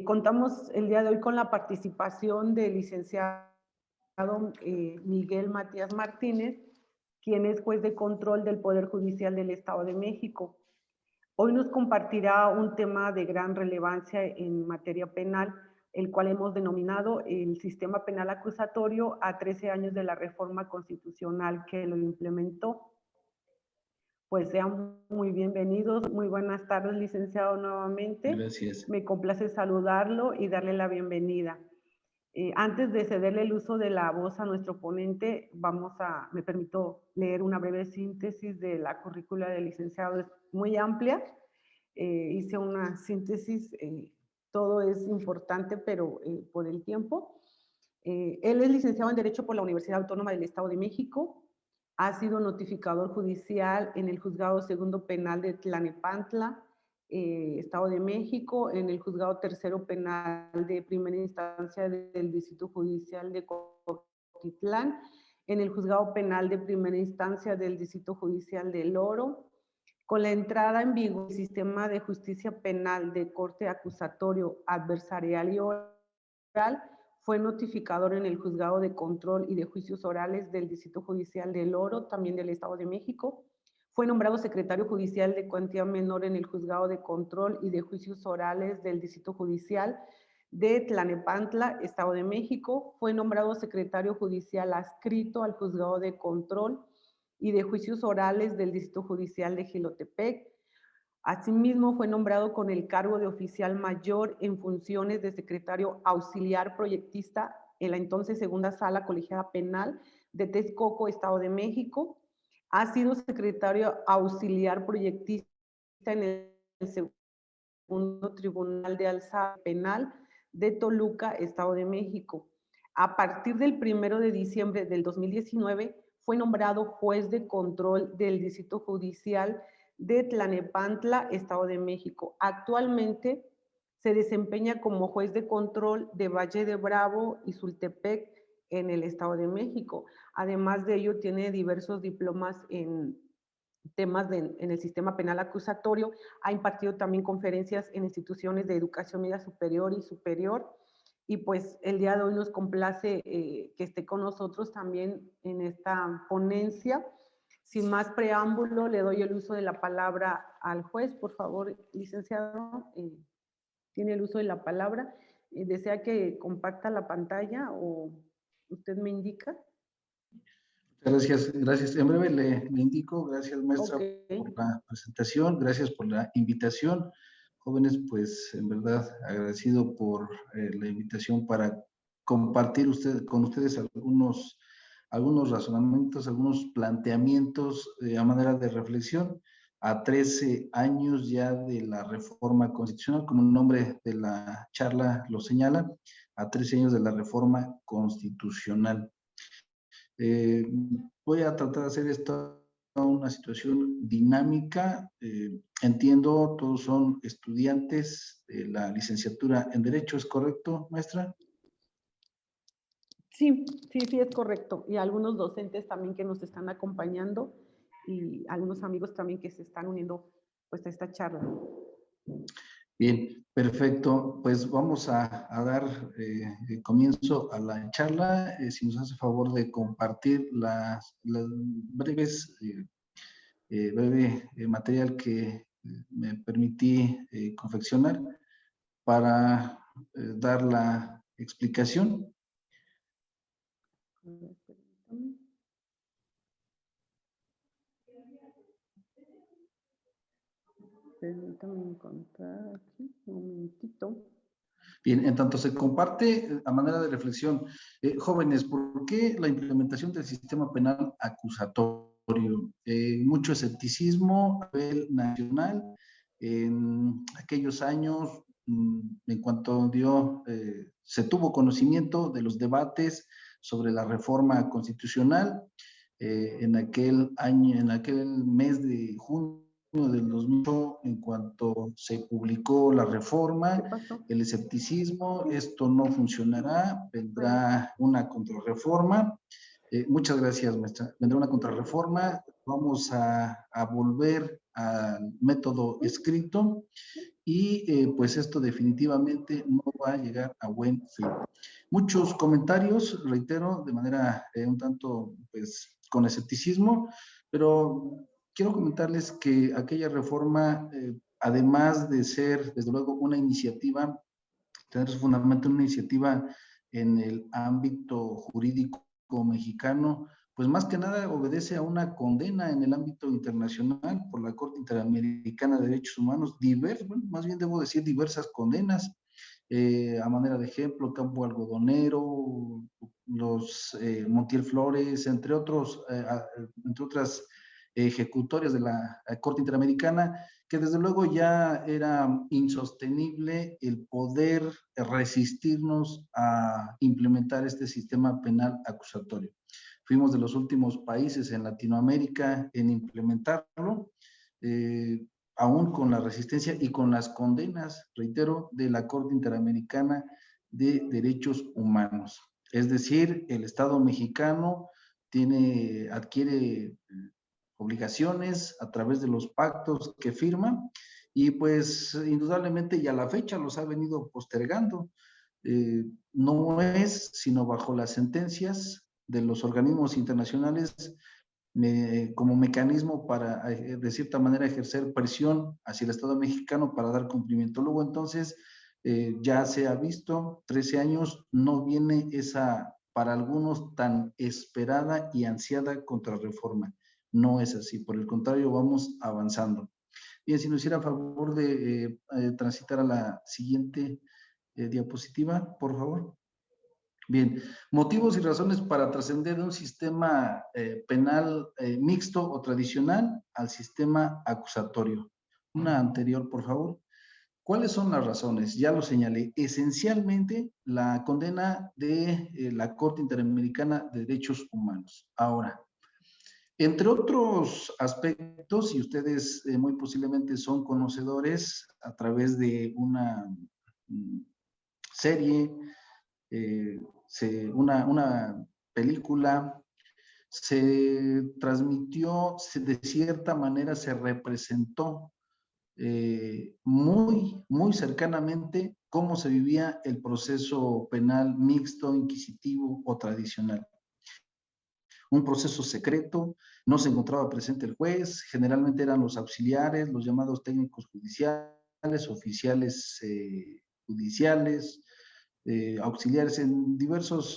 Contamos el día de hoy con la participación del licenciado Miguel Matías Martínez, quien es juez de control del Poder Judicial del Estado de México. Hoy nos compartirá un tema de gran relevancia en materia penal, el cual hemos denominado el sistema penal acusatorio a 13 años de la reforma constitucional que lo implementó. Pues sean muy bienvenidos. Muy buenas tardes, licenciado, nuevamente. Gracias. Me complace saludarlo y darle la bienvenida. Antes de cederle el uso de la voz a nuestro ponente, me permito leer una breve síntesis de la currícula del licenciado. Es muy amplia. Hice una síntesis, todo es importante, pero por el tiempo. Él es licenciado en Derecho por la Universidad Autónoma del Estado de México. Ha sido notificador judicial en el Juzgado Segundo Penal de Tlalnepantla, Estado de México, en el Juzgado Tercero Penal de Primera Instancia del Distrito Judicial de Cotitlán, en el Juzgado Penal de Primera Instancia del Distrito Judicial de El Oro. Con la entrada en vigor del sistema de justicia penal de corte acusatorio, adversarial y oral, fue notificador en el Juzgado de Control y de Juicios Orales del Distrito Judicial de El Oro, también del Estado de México. Fue nombrado secretario judicial de cuantía menor en el Juzgado de Control y de Juicios Orales del Distrito Judicial de Tlalnepantla, Estado de México. Fue nombrado secretario judicial adscrito al Juzgado de Control y de Juicios Orales del Distrito Judicial de Jilotepec. Asimismo, fue nombrado con el cargo de oficial mayor en funciones de secretario auxiliar proyectista en la entonces segunda sala colegiada penal de Texcoco, Estado de México. Ha sido secretario auxiliar proyectista en el segundo tribunal de alzada penal de Toluca, Estado de México. A partir del 1 de diciembre del 2019, fue nombrado juez de control del Distrito Judicial de Tlalnepantla, Estado de México. Actualmente se desempeña como juez de control de Valle de Bravo y Sultepec en el Estado de México. Además de ello, tiene diversos diplomas en temas en el sistema penal acusatorio. Ha impartido también conferencias en instituciones de educación media superior y superior. Y pues el día de hoy nos complace que esté con nosotros también en esta ponencia. Sin más preámbulo, le doy el uso de la palabra al juez. Por favor, licenciado, tiene el uso de la palabra. ¿Desea que comparta la pantalla o usted me indica? Gracias, gracias. En breve le indico, gracias maestra por la presentación, gracias por la invitación. Jóvenes, pues en verdad agradecido por la invitación para compartir con ustedes algunos razonamientos, algunos planteamientos a manera de reflexión a 13 años ya de la reforma constitucional, como el nombre de la charla lo señala, a 13 años de la reforma constitucional. Voy a tratar de hacer esto una situación dinámica. Entiendo, todos son estudiantes de la licenciatura en Derecho, ¿es correcto, maestra? Sí, es correcto. Y algunos docentes también que nos están acompañando y algunos amigos también que se están uniendo pues a esta charla. Bien, perfecto. Pues vamos a dar comienzo a la charla. Si nos hace favor de compartir las breves, breve material que me permití confeccionar para dar la explicación. Permítame encontrar aquí un momentito. Bien, en tanto se comparte a manera de reflexión, jóvenes, ¿por qué la implementación del sistema penal acusatorio? Mucho escepticismo a nivel nacional en aquellos años, en cuanto se tuvo conocimiento de los debates sobre la reforma constitucional, en aquel año, en aquel mes de junio del 2008, en cuanto se publicó la reforma, el escepticismo, esto no funcionará, vendrá una contrarreforma. Muchas gracias, maestra. Vendrá una contrarreforma, vamos a volver al método escrito y pues esto definitivamente no va a llegar a buen fin. Muchos comentarios, reitero, de manera un tanto pues con escepticismo, pero quiero comentarles que aquella reforma, además de ser desde luego una iniciativa, tener su fundamento en una iniciativa en el ámbito jurídico mexicano, pues más que nada obedece a una condena en el ámbito internacional por la Corte Interamericana de Derechos Humanos, bueno, más bien debo decir diversas condenas, a manera de ejemplo, Campo Algodonero, los Montiel Flores, entre otras ejecutorias de la Corte Interamericana, que desde luego ya era insostenible el poder resistirnos a implementar este sistema penal acusatorio. Fuimos de los últimos países en Latinoamérica en implementarlo, aún con la resistencia y con las condenas, reitero, de la Corte Interamericana de Derechos Humanos. Es decir, el Estado mexicano adquiere obligaciones a través de los pactos que firma y pues indudablemente y a la fecha los ha venido postergando. No es sino bajo las sentencias de los organismos internacionales como mecanismo para, de cierta manera, ejercer presión hacia el Estado mexicano para dar cumplimiento. Luego, entonces, ya se ha visto, 13 años, no viene esa, para algunos, tan esperada y ansiada contrarreforma. No es así, por el contrario, vamos avanzando. Bien, si nos hiciera favor de transitar a la siguiente diapositiva, por favor. Bien, motivos y razones para trascender de un sistema penal mixto o tradicional al sistema acusatorio. Una anterior, por favor. ¿Cuáles son las razones? Ya lo señalé. Esencialmente, la condena de la Corte Interamericana de Derechos Humanos. Ahora, entre otros aspectos, y ustedes muy posiblemente son conocedores a través de una serie, una película, se transmitió, de cierta manera se representó muy cercanamente cómo se vivía el proceso penal mixto, inquisitivo o tradicional. Un proceso secreto, no se encontraba presente el juez, generalmente eran los auxiliares, los llamados técnicos judiciales, oficiales judiciales, auxiliares en diversa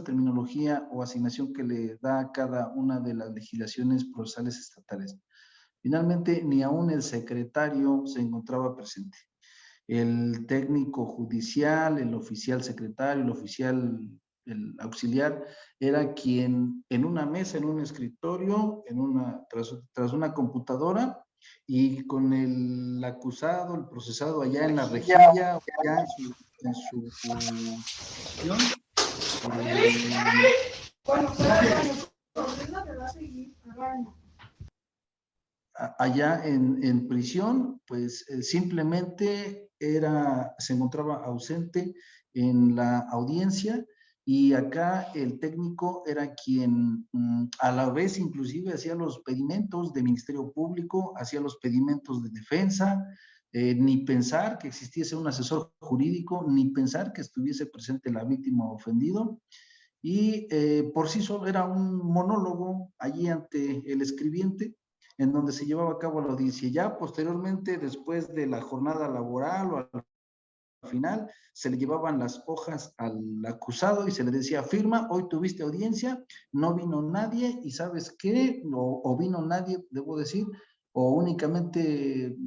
terminología o asignación que le da a cada una de las legislaciones procesales estatales. Finalmente, ni aún el secretario se encontraba presente. El técnico judicial, el oficial secretario, el auxiliar, era quien en una mesa, en un escritorio, tras una computadora, y con el acusado, el procesado allá en la rejilla, allá en su allá en prisión, pues simplemente se encontraba ausente en la audiencia, y acá el técnico era quien a la vez inclusive hacía los pedimentos de Ministerio Público, hacía los pedimentos de defensa, ni pensar que existiese un asesor jurídico, ni pensar que estuviese presente la víctima o ofendido, y por sí solo era un monólogo allí ante el escribiente, en donde se llevaba a cabo la audiencia. Ya posteriormente, después de la jornada laboral o al final, se le llevaban las hojas al acusado y se le decía: firma, hoy tuviste audiencia, no vino nadie, y ¿sabes qué? O vino nadie, debo decir, o únicamente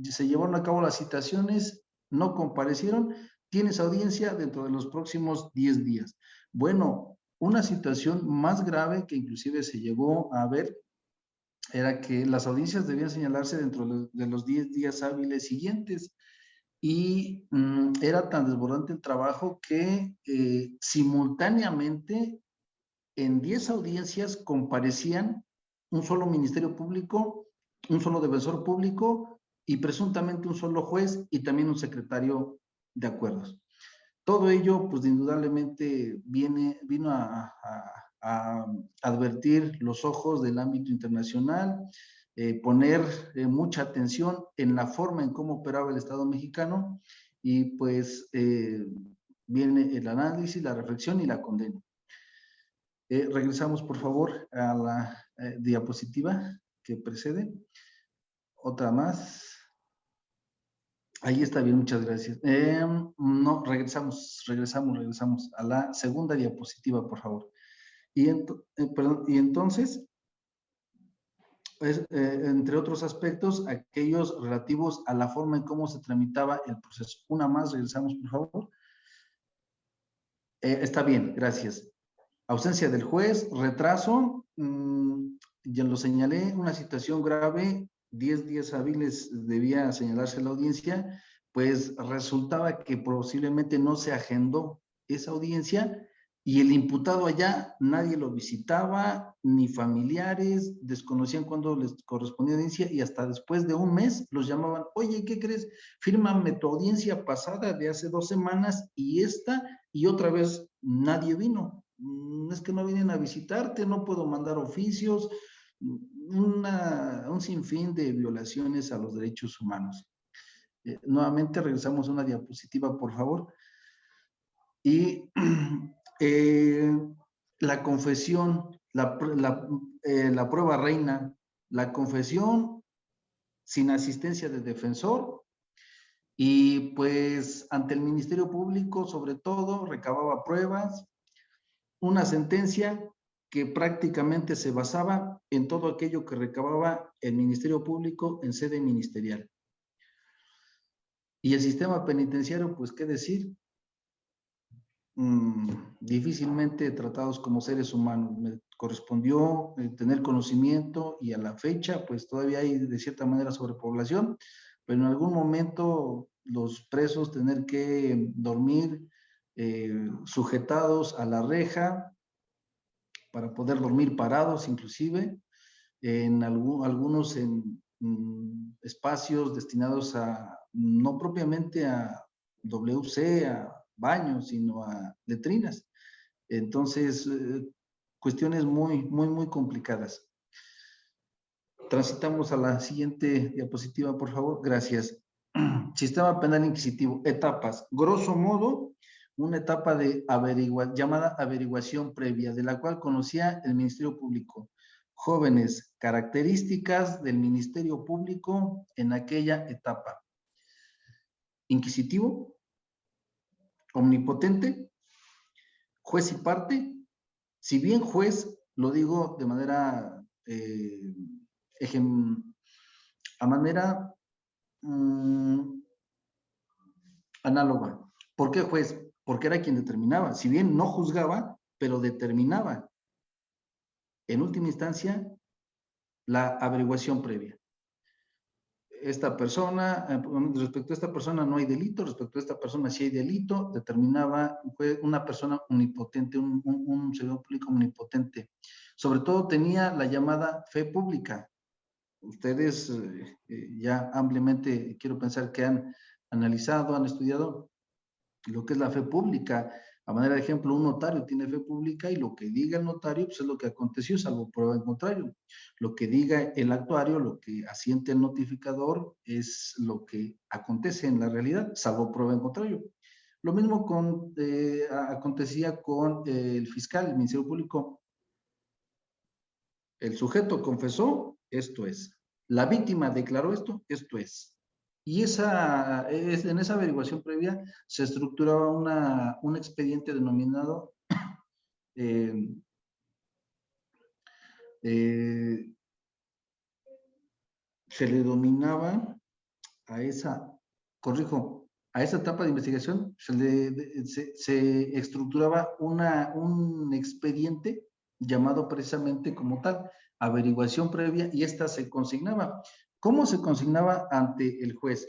se llevaron a cabo las citaciones, no comparecieron, tienes audiencia dentro de los próximos 10 días. Bueno, una situación más grave que inclusive se llegó a ver era que las audiencias debían señalarse dentro de los 10 días hábiles siguientes, y era tan desbordante el trabajo que simultáneamente en 10 audiencias comparecían un solo ministerio público, un solo defensor público y presuntamente un solo juez y también un secretario de acuerdos. Todo ello, pues indudablemente vino a advertir los ojos del ámbito internacional, poner mucha atención en la forma en cómo operaba el Estado mexicano y pues viene el análisis, la reflexión y la condena. Regresamos, por favor, a la diapositiva que precede. Otra más. Ahí está bien, muchas gracias. No, regresamos a la segunda diapositiva, por favor. Y entonces, entre otros aspectos, aquellos relativos a la forma en cómo se tramitaba el proceso. Una más, regresamos, por favor. Está bien, gracias. Ausencia del juez, retraso, ya lo señalé, una situación grave, 10 días hábiles debía señalarse la audiencia, pues resultaba que posiblemente no se agendó esa audiencia y el imputado allá nadie lo visitaba, ni familiares, desconocían cuándo les correspondía audiencia y hasta después de un mes los llamaban, oye, ¿qué crees? Fírmame tu audiencia pasada de hace 2 semanas y esta, y otra vez nadie vino. Es que no vienen a visitarte, no puedo mandar oficios, un sinfín de violaciones a los derechos humanos. Nuevamente regresamos a una diapositiva, por favor. Y la confesión, la prueba reina, la confesión sin asistencia de defensor y pues ante el Ministerio Público sobre todo recababa pruebas, una sentencia que prácticamente se basaba en todo aquello que recababa el Ministerio Público en sede ministerial. Y el sistema penitenciario, pues, ¿qué decir? Difícilmente tratados como seres humanos. Me correspondió tener conocimiento y a la fecha, pues, todavía hay de cierta manera sobrepoblación, pero en algún momento los presos tener que dormir sujetados a la reja, para poder dormir parados inclusive, en algunos en espacios destinados a, no propiamente a WC, a baños, sino a letrinas. Entonces, cuestiones muy complicadas. Transitamos a la siguiente diapositiva, por favor. Gracias. Sistema penal inquisitivo, etapas. Grosso modo, una etapa de llamada averiguación previa, de la cual conocía el Ministerio Público. Jóvenes, características del Ministerio Público en aquella etapa. Inquisitivo, omnipotente, juez y parte. Si bien juez, lo digo de manera, a manera análoga. ¿Por qué juez? Porque era quien determinaba. Si bien no juzgaba, pero determinaba. En última instancia, la averiguación previa. Esta persona, respecto a esta persona no hay delito, respecto a esta persona sí hay delito, determinaba, fue una persona omnipotente, un servidor público omnipotente. Sobre todo tenía la llamada fe pública. Ustedes ya ampliamente, quiero pensar que han analizado, han estudiado lo que es la fe pública. A manera de ejemplo, un notario tiene fe pública y lo que diga el notario pues es lo que aconteció, salvo prueba en contrario. Lo que diga el actuario, lo que asiente el notificador es lo que acontece en la realidad, salvo prueba en contrario. Lo mismo acontecía con el fiscal, el Ministerio Público. El sujeto confesó, esto es. La víctima declaró esto, esto es. Y en esa averiguación previa se estructuraba un expediente denominado se le dominaba a esa etapa de investigación, se estructuraba un expediente llamado precisamente como tal, averiguación previa, y esta se consignaba. ¿Cómo se consignaba ante el juez?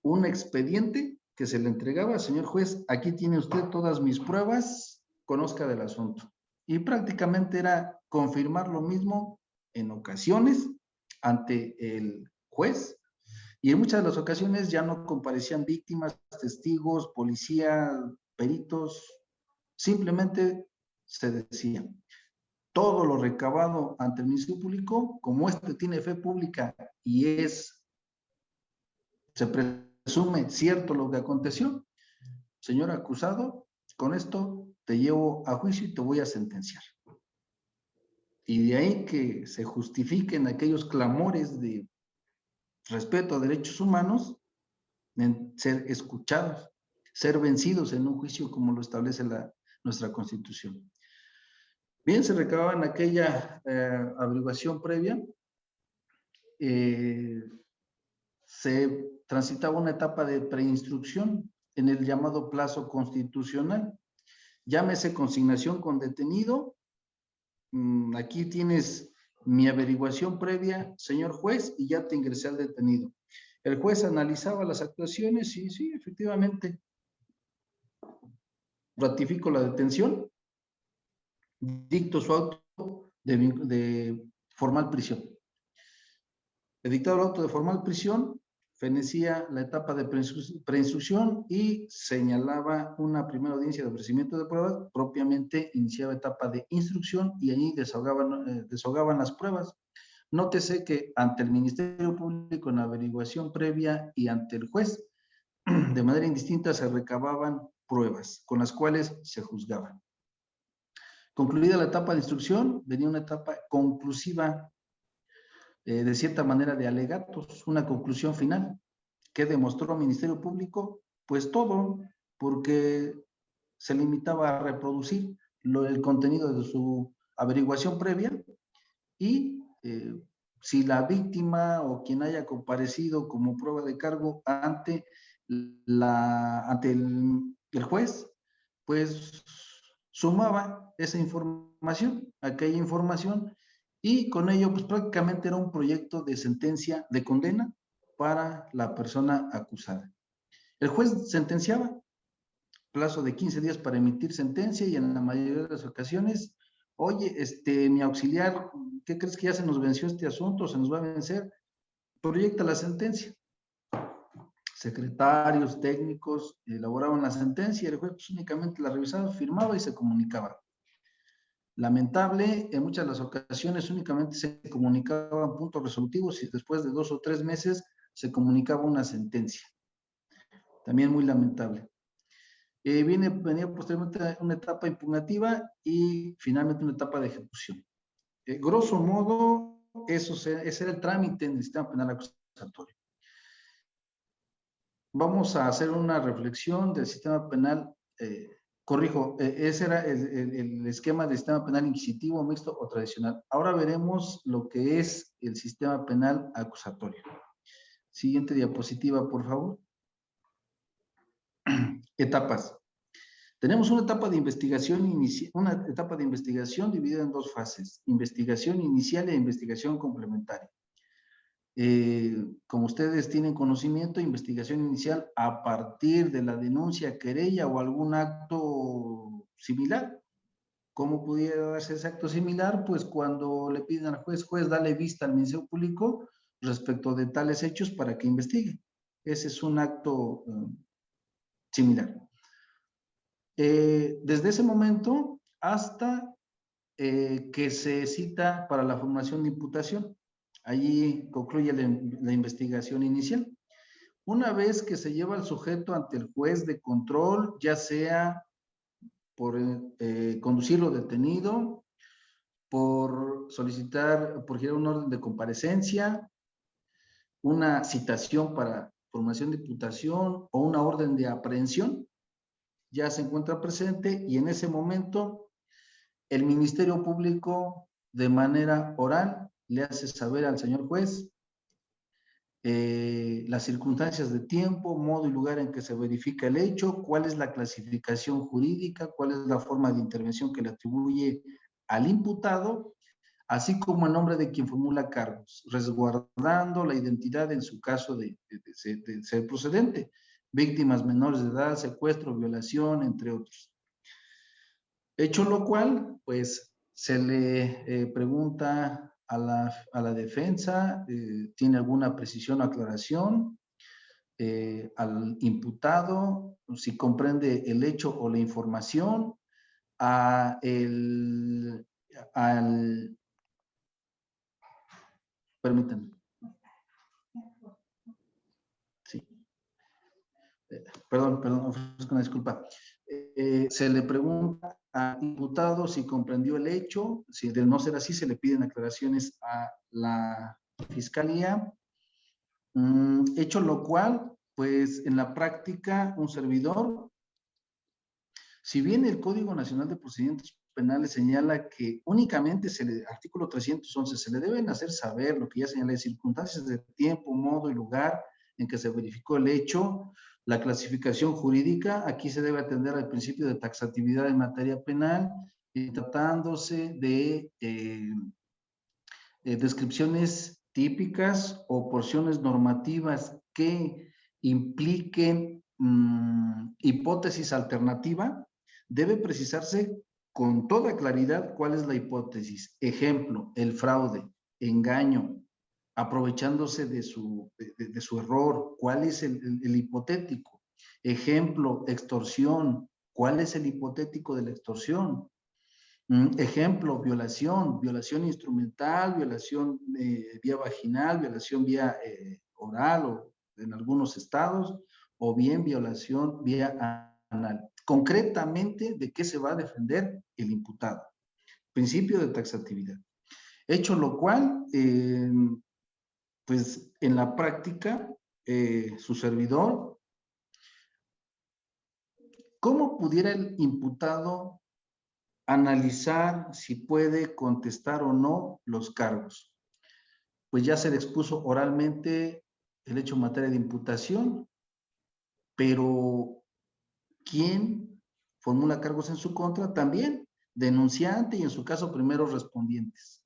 Un expediente que se le entregaba, señor juez, aquí tiene usted todas mis pruebas, conozca del asunto. Y prácticamente era confirmar lo mismo en ocasiones ante el juez, y en muchas de las ocasiones ya no comparecían víctimas, testigos, policía, peritos, simplemente se decía. todo lo recabado ante el Ministerio Público, como este tiene fe pública y se presume cierto lo que aconteció, señor acusado, con esto te llevo a juicio y te voy a sentenciar. Y de ahí que se justifiquen aquellos clamores de respeto a derechos humanos, en ser escuchados, ser vencidos en un juicio como lo establece nuestra Constitución. Bien, se recababa en aquella averiguación previa, se transitaba una etapa de preinstrucción en el llamado plazo constitucional. Llámese consignación con detenido. Aquí tienes mi averiguación previa, señor juez, y ya te ingresé al detenido. El juez analizaba las actuaciones y sí, efectivamente, ratifico la detención, dicto su auto de formal prisión. El dictado el auto de formal prisión, fenecía la etapa de preinstrucción y señalaba una primera audiencia de ofrecimiento de pruebas, propiamente iniciaba etapa de instrucción y ahí desahogaban las pruebas. Nótese que ante el Ministerio Público en la averiguación previa y ante el juez, de manera indistinta se recababan pruebas con las cuales se juzgaban. Concluida la etapa de instrucción, venía una etapa conclusiva, de cierta manera de alegatos, una conclusión final. ¿Qué demostró el Ministerio Público? Pues todo, porque se limitaba a reproducir el contenido de su averiguación previa y si la víctima o quien haya comparecido como prueba de cargo ante el juez, pues sumaba esa información, aquella información, y con ello pues prácticamente era un proyecto de sentencia de condena para la persona acusada. El juez sentenciaba, plazo de 15 días para emitir sentencia y en la mayoría de las ocasiones, oye, mi auxiliar, ¿qué crees que ya se nos venció este asunto? ¿Se nos va a vencer? Proyecta la sentencia. Secretarios, técnicos, elaboraban la sentencia y el juez pues, únicamente la revisaba, firmaba y se comunicaba. Lamentable, en muchas de las ocasiones únicamente se comunicaban puntos resolutivos y después de 2 o 3 meses se comunicaba una sentencia. También muy lamentable. Venía posteriormente una etapa impugnativa y finalmente una etapa de ejecución. Grosso modo, ese era el trámite en el sistema penal acusatorio. Vamos a hacer una reflexión del sistema penal, ese era el esquema del sistema penal inquisitivo, mixto o tradicional. Ahora veremos lo que es el sistema penal acusatorio. Siguiente diapositiva, por favor. Etapas. Tenemos una etapa de investigación dividida en 2 fases, investigación inicial e investigación complementaria. Como ustedes tienen conocimiento, investigación inicial a partir de la denuncia, querella o algún acto similar. ¿Cómo pudiera darse ese acto similar? Pues cuando le piden al juez, dale vista al Ministerio Público respecto de tales hechos para que investigue. Ese es un acto similar. Desde ese momento hasta que se cita para la formación de imputación. Allí concluye la investigación inicial. Una vez que se lleva al sujeto ante el juez de control, ya sea por conducirlo detenido, por girar un orden de comparecencia, una citación para formación de imputación o una orden de aprehensión, ya se encuentra presente y en ese momento el Ministerio Público de manera oral le hace saber al señor juez las circunstancias de tiempo, modo y lugar en que se verifica el hecho, cuál es la clasificación jurídica, cuál es la forma de intervención que le atribuye al imputado, así como el nombre de quien formula cargos, resguardando la identidad en su caso de ser procedente, víctimas menores de edad, secuestro, violación, entre otros. Hecho lo cual, pues se le pregunta a la defensa, ¿tiene alguna precisión o aclaración? Al imputado, si comprende el hecho o la información, a el al... Permítanme. Sí. Perdón, ofrezco una disculpa. Se le pregunta al imputado si comprendió el hecho. Si de no ser así, se le piden aclaraciones a la Fiscalía. Hecho lo cual, pues en la práctica, un servidor, si bien el Código Nacional de Procedimientos Penales señala que únicamente artículo 311, se le deben hacer saber lo que ya señalé, circunstancias de tiempo, modo y lugar en que se verificó el hecho, la clasificación jurídica, aquí se debe atender al principio de taxatividad en materia penal, y tratándose de descripciones típicas o porciones normativas que impliquen hipótesis alternativa, debe precisarse con toda claridad cuál es la hipótesis. Ejemplo, el fraude, engaño, aprovechándose de su error, ¿cuál es el hipotético? Ejemplo, extorsión, ¿cuál es el hipotético de la extorsión? Ejemplo, violación instrumental, violación vía vaginal, violación vía oral o en algunos estados, o bien violación vía anal. Concretamente, ¿de qué se va a defender el imputado? Principio de taxatividad. Hecho lo cual, pues en la práctica, su servidor, ¿cómo pudiera el imputado analizar si puede contestar o no los cargos? Pues ya se le expuso oralmente el hecho en materia de imputación, pero ¿quién formula cargos en su contra? También denunciante y en su caso primeros respondientes.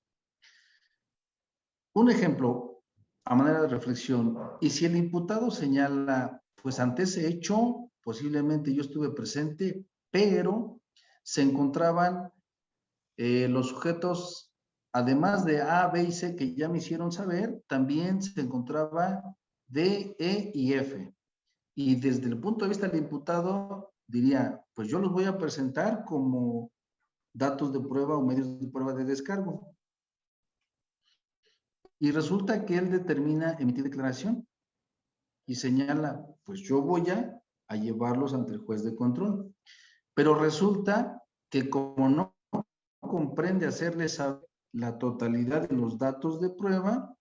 Un ejemplo a manera de reflexión, y si el imputado señala, pues ante ese hecho posiblemente yo estuve presente, pero se encontraban los sujetos, además de A, B y C que ya me hicieron saber, también se encontraba D, E y F. Y desde el punto de vista del imputado, diría, pues yo los voy a presentar como datos de prueba o medios de prueba de descargo. Y resulta que él determina emitir declaración y señala, pues yo voy a llevarlos ante el juez de control. Pero resulta que como no comprende hacerle saber la totalidad de los datos de prueba,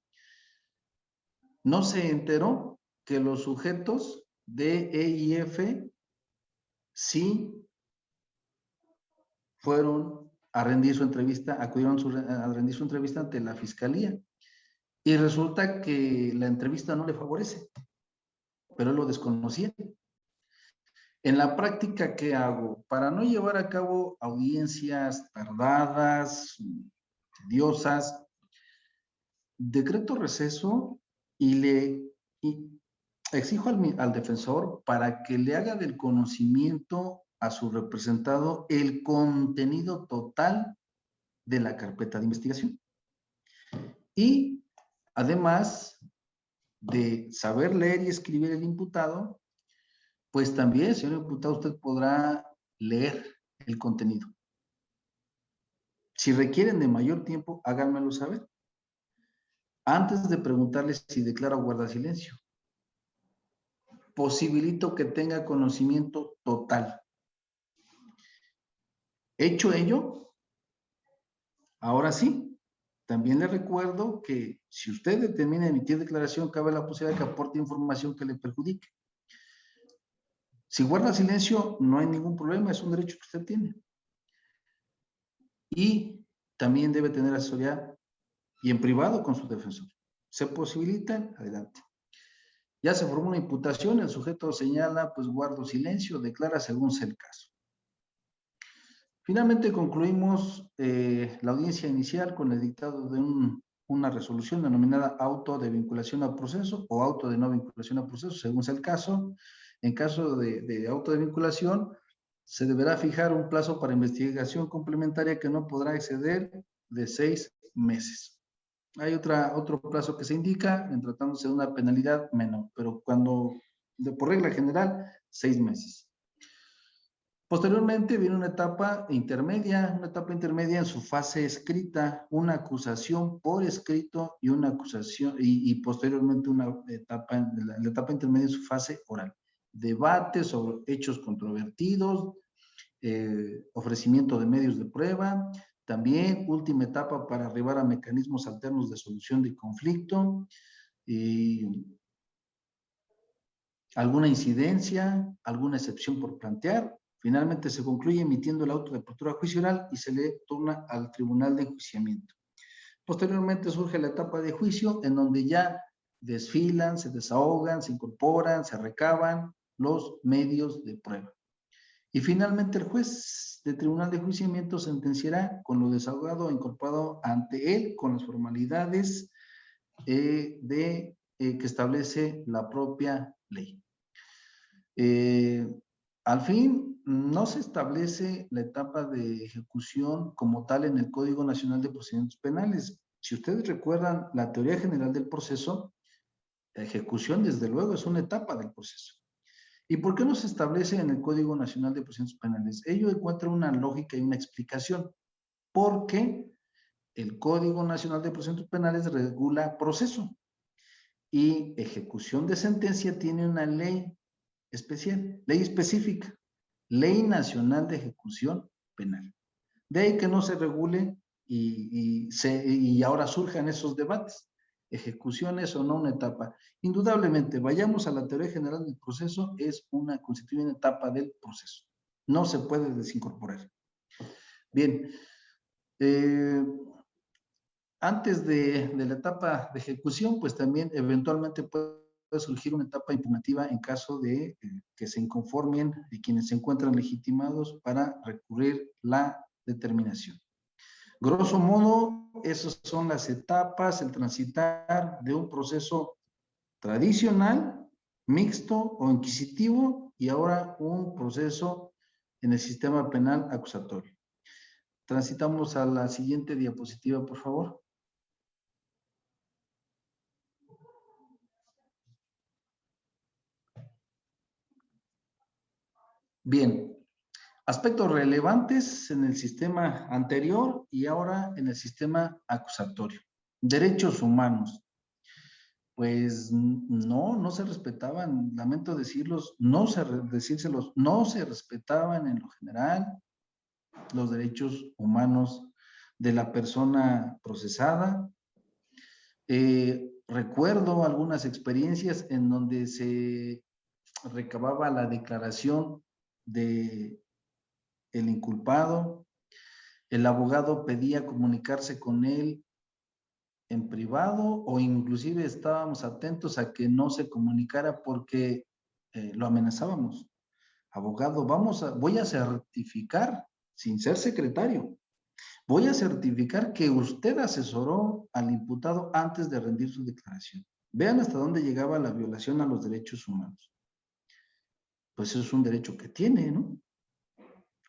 no se enteró que los sujetos D, E y F sí fueron a rendir su entrevista, acudieron a rendir su entrevista ante la Fiscalía. Y resulta que la entrevista no le favorece, pero él lo desconocía. En la práctica, ¿qué hago? Para no llevar a cabo audiencias tardadas, tediosas, decreto receso y exijo al defensor para que le haga del conocimiento a su representado el contenido total de la carpeta de investigación. Y además de saber leer y escribir el imputado, pues también, señor imputado, usted podrá leer el contenido. Si requieren de mayor tiempo, háganmelo saber. Antes de preguntarles si declara o guarda silencio, posibilito que tenga conocimiento total. Hecho ello, ahora sí, también le recuerdo que si usted determina emitir declaración, cabe la posibilidad de que aporte información que le perjudique. Si guarda silencio, no hay ningún problema, es un derecho que usted tiene. Y también debe tener asesoría y en privado con su defensor. ¿Se posibilita? Adelante. Ya se formó una imputación, el sujeto señala, pues guardo silencio, declara según sea el caso. Finalmente concluimos la audiencia inicial con el dictado de una resolución denominada auto de vinculación a proceso o auto de no vinculación a proceso, según sea el caso. En caso de auto de vinculación, se deberá fijar un plazo para investigación complementaria que no podrá exceder de 6 meses. Hay otro plazo que se indica en tratándose de una penalidad menor, pero por regla general, 6 meses. Posteriormente viene una etapa intermedia en su fase escrita, una acusación por escrito y una acusación, y posteriormente una etapa, la etapa intermedia en su fase oral. Debate sobre hechos controvertidos, ofrecimiento de medios de prueba, también última etapa para arribar a mecanismos alternos de solución de conflicto, alguna incidencia, alguna excepción por plantear. Finalmente se concluye emitiendo el auto de apertura a juicio oral y se le turna al tribunal de enjuiciamiento. Posteriormente surge la etapa de juicio en donde ya desfilan, se desahogan, se incorporan, se recaban los medios de prueba. Y finalmente el juez del tribunal de enjuiciamiento sentenciará con lo desahogado e incorporado ante él con las formalidades que establece la propia ley. Al fin, no se establece la etapa de ejecución como tal en el Código Nacional de Procedimientos Penales. Si ustedes recuerdan la teoría general del proceso, la ejecución desde luego es una etapa del proceso. ¿Y por qué no se establece en el Código Nacional de Procedimientos Penales? Ello encuentra una lógica y una explicación. Porque el Código Nacional de Procedimientos Penales regula proceso y ejecución de sentencia tiene una ley especial, ley específica, Ley Nacional de Ejecución Penal. De ahí que no se regule y ahora surjan esos debates. Ejecuciones o no una etapa. Indudablemente, vayamos a la teoría general del proceso, constituye una etapa del proceso. No se puede desincorporar. Bien, antes de la etapa de ejecución, pues también eventualmente puede surgir una etapa impugnativa en caso de que se inconformen y quienes se encuentran legitimados para recurrir la determinación. Grosso modo, esas son las etapas, el transitar de un proceso tradicional, mixto o inquisitivo, y ahora un proceso en el sistema penal acusatorio. Transitamos a la siguiente diapositiva, por favor. Bien, aspectos relevantes en el sistema anterior y ahora en el sistema acusatorio. Derechos humanos. Pues no se respetaban, lamento decírselos, no se respetaban en lo general los derechos humanos de la persona procesada. Recuerdo algunas experiencias en donde se recababa la declaración de el inculpado, el abogado pedía comunicarse con él en privado o inclusive estábamos atentos a que no se comunicara porque lo amenazábamos. Abogado, voy a certificar, sin ser secretario, voy a certificar que usted asesoró al imputado antes de rendir su declaración. Vean hasta dónde llegaba la violación a los derechos humanos. Pues eso es un derecho que tiene, ¿no?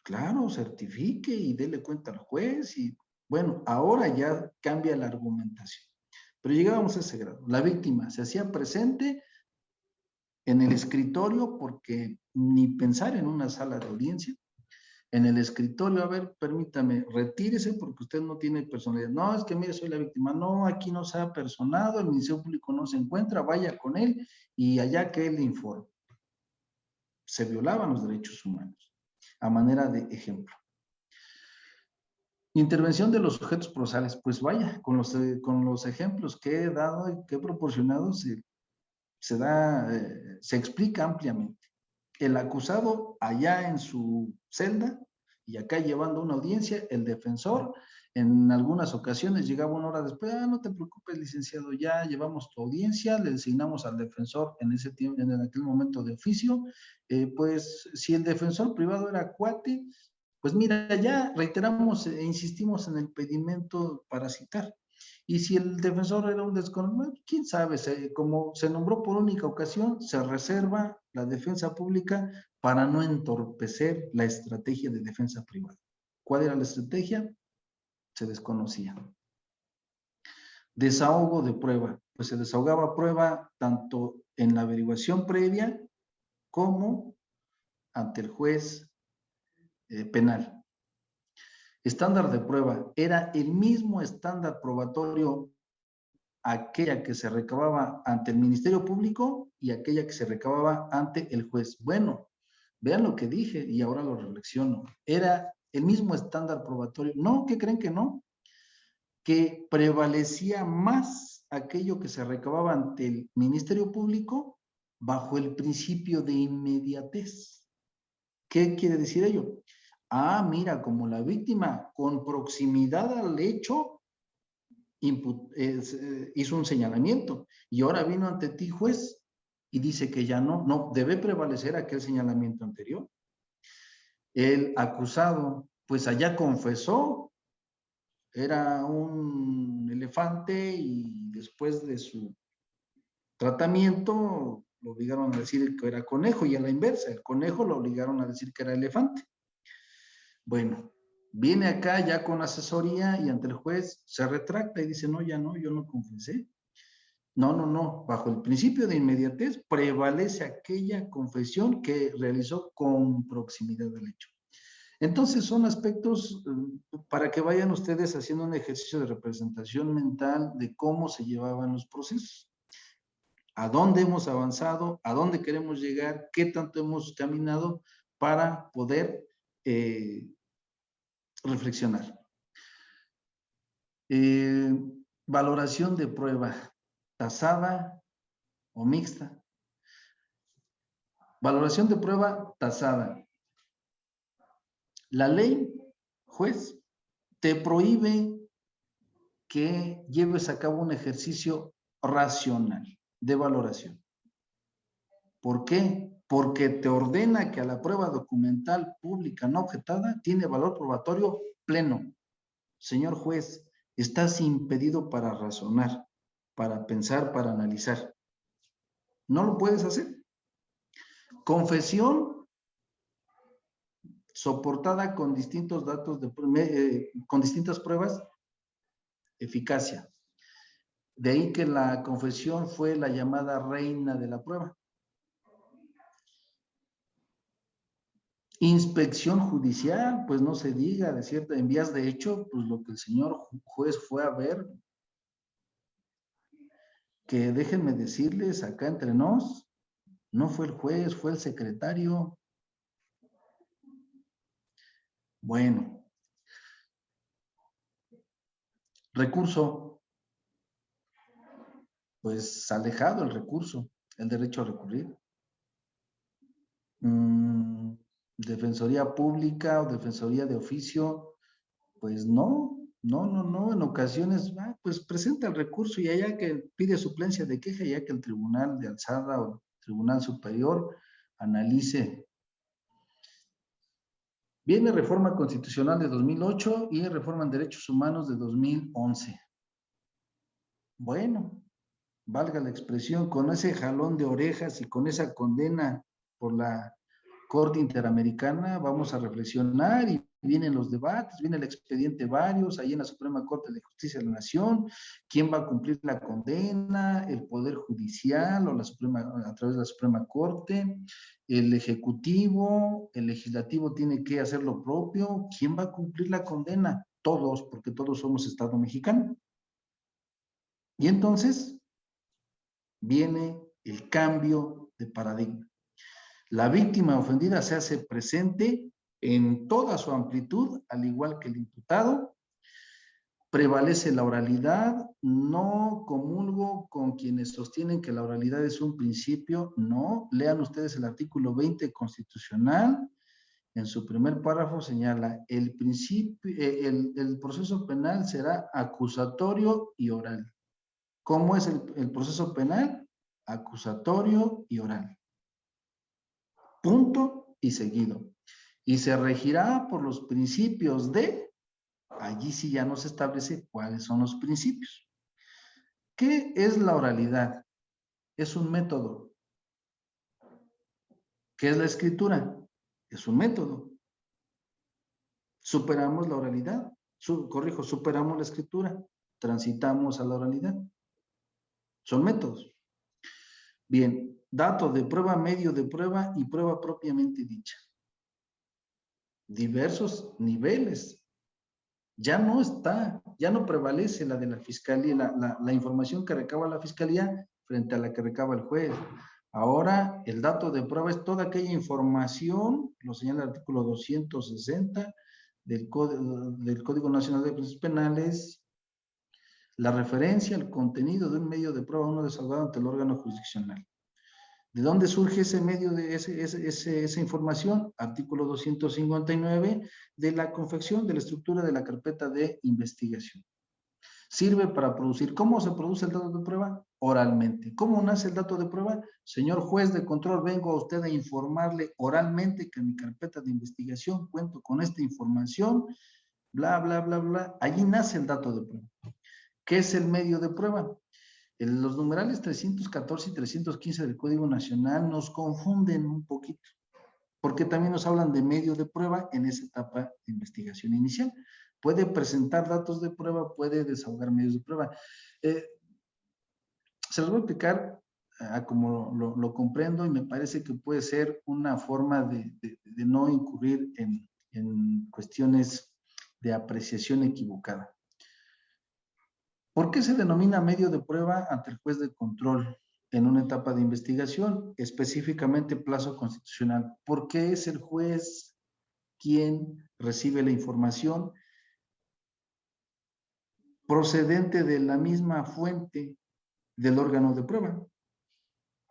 Claro, certifique y dele cuenta al juez y bueno, ahora ya cambia la argumentación. Pero llegábamos a ese grado. La víctima se hacía presente en el escritorio porque ni pensar en una sala de audiencia. En el escritorio, a ver, permítame, retírese porque usted no tiene personalidad. No, es que mire, soy la víctima. No, aquí no se ha personado, el Ministerio Público no se encuentra, vaya con él y allá que él le informe. Se violaban los derechos humanos a manera de ejemplo. Intervención de los sujetos procesales, pues vaya, con los ejemplos que he dado y que he proporcionado se explica ampliamente. El acusado allá en su celda y acá llevando una audiencia, el defensor en algunas ocasiones llegaba una hora después, no te preocupes licenciado, ya llevamos tu audiencia, le designamos al defensor en aquel momento de oficio, pues si el defensor privado era cuate, pues mira, ya reiteramos e insistimos en el pedimento para citar. Y si el defensor era un desconocido, quién sabe, como se nombró por única ocasión, se reserva la defensa pública para no entorpecer la estrategia de defensa privada. ¿Cuál era la estrategia? Se desconocía. Desahogo de prueba. Pues se desahogaba prueba tanto en la averiguación previa como ante el juez penal. Estándar de prueba, era el mismo estándar probatorio aquella que se recababa ante el Ministerio Público y aquella que se recababa ante el juez. Bueno, vean lo que dije y ahora lo reflexiono. Era el mismo estándar probatorio. No, ¿qué creen que no? Que prevalecía más aquello que se recababa ante el Ministerio Público bajo el principio de inmediatez. ¿Qué quiere decir ello? Ah, mira, como la víctima con proximidad al hecho hizo un señalamiento y ahora vino ante ti, juez, y dice que ya no, debe prevalecer aquel señalamiento anterior. El acusado, pues allá confesó, era un elefante y después de su tratamiento lo obligaron a decir que era conejo y a la inversa, el conejo lo obligaron a decir que era elefante. Bueno, viene acá ya con asesoría y ante el juez se retracta y dice, no, ya no, yo no confesé. No, bajo el principio de inmediatez prevalece aquella confesión que realizó con proximidad del hecho. Entonces son aspectos para que vayan ustedes haciendo un ejercicio de representación mental de cómo se llevaban los procesos, a dónde hemos avanzado, a dónde queremos llegar, qué tanto hemos caminado para poder reflexionar. Valoración de prueba, tasada o mixta. Valoración de prueba tasada. La ley, juez, te prohíbe que lleves a cabo un ejercicio racional de valoración. ¿Por qué? Porque te ordena que a la prueba documental pública no objetada tiene valor probatorio pleno. Señor juez, estás impedido para razonar, para pensar, para analizar. No lo puedes hacer. Confesión soportada con distintos datos, con distintas pruebas, eficacia. De ahí que la confesión fue la llamada reina de la prueba. Inspección judicial, pues no se diga, de cierto, en vías de hecho, pues lo que el señor juez fue a ver, que déjenme decirles acá entre nos, no fue el juez, fue el secretario. Bueno, recurso, pues alejado el recurso, el derecho a recurrir. Defensoría pública o defensoría de oficio, pues no, en ocasiones, pues presenta el recurso y allá que pide suplencia de queja, ya que el tribunal de alzada o tribunal superior analice. Viene reforma constitucional de 2008 y reforma en derechos humanos de 2011. Bueno, valga la expresión, con ese jalón de orejas y con esa condena por la Corte Interamericana, vamos a reflexionar y vienen los debates, viene el expediente varios, ahí en la Suprema Corte de Justicia de la Nación, quién va a cumplir la condena, el Poder Judicial o la Suprema, a través de la Suprema Corte, el Ejecutivo, el Legislativo tiene que hacer lo propio, ¿quién va a cumplir la condena? Todos, porque todos somos Estado mexicano. Y entonces viene el cambio de paradigma. La víctima ofendida se hace presente en toda su amplitud, al igual que el imputado. Prevalece la oralidad. No comulgo con quienes sostienen que la oralidad es un principio. No. Lean ustedes el artículo 20 constitucional. En su primer párrafo señala, el proceso penal será acusatorio y oral. ¿Cómo es el proceso penal? Acusatorio y oral. Punto y seguido. Y se regirá por los principios de, allí sí ya nos establece cuáles son los principios. ¿Qué es la oralidad? Es un método. ¿Qué es la escritura? Es un método. Superamos la oralidad, superamos la escritura, transitamos a la oralidad. Son métodos. Bien, datos de prueba, medio de prueba y prueba propiamente dicha. diversos niveles. Ya no está, ya no prevalece la de la fiscalía, la información que recaba la fiscalía frente a la que recaba el juez. Ahora, el dato de prueba es toda aquella información, lo señala el artículo 260 del Código Nacional de Procesos Penales, la referencia al contenido de un medio de prueba uno desahogado ante el órgano jurisdiccional. ¿De dónde surge ese medio de esa información? Artículo 259 de la confección de la estructura de la carpeta de investigación. Sirve para producir. ¿Cómo se produce el dato de prueba? Oralmente. ¿Cómo nace el dato de prueba? Señor juez de control, vengo a usted a informarle oralmente que en mi carpeta de investigación cuento con esta información, bla, bla, bla, bla. Allí nace el dato de prueba. ¿Qué es el medio de prueba? Los numerales 314 y 315 del Código Nacional nos confunden un poquito, porque también nos hablan de medio de prueba en esa etapa de investigación inicial. Puede presentar datos de prueba, puede desahogar medios de prueba. Se los voy a explicar como lo comprendo y me parece que puede ser una forma de no incurrir en cuestiones de apreciación equivocada. ¿Por qué se denomina medio de prueba ante el juez de control en una etapa de investigación, específicamente plazo constitucional? Porque es el juez quien recibe la información procedente de la misma fuente del órgano de prueba.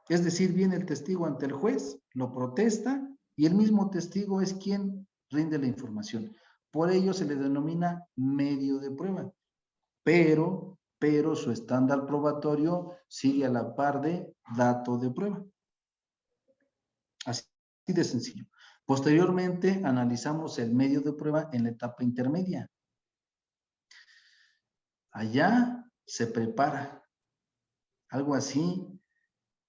Es decir, viene el testigo ante el juez, lo protesta y el mismo testigo es quien rinde la información. Por ello se le denomina medio de prueba. Pero su estándar probatorio sigue a la par de dato de prueba. Así de sencillo. Posteriormente, analizamos el medio de prueba en la etapa intermedia. Allá se prepara algo así.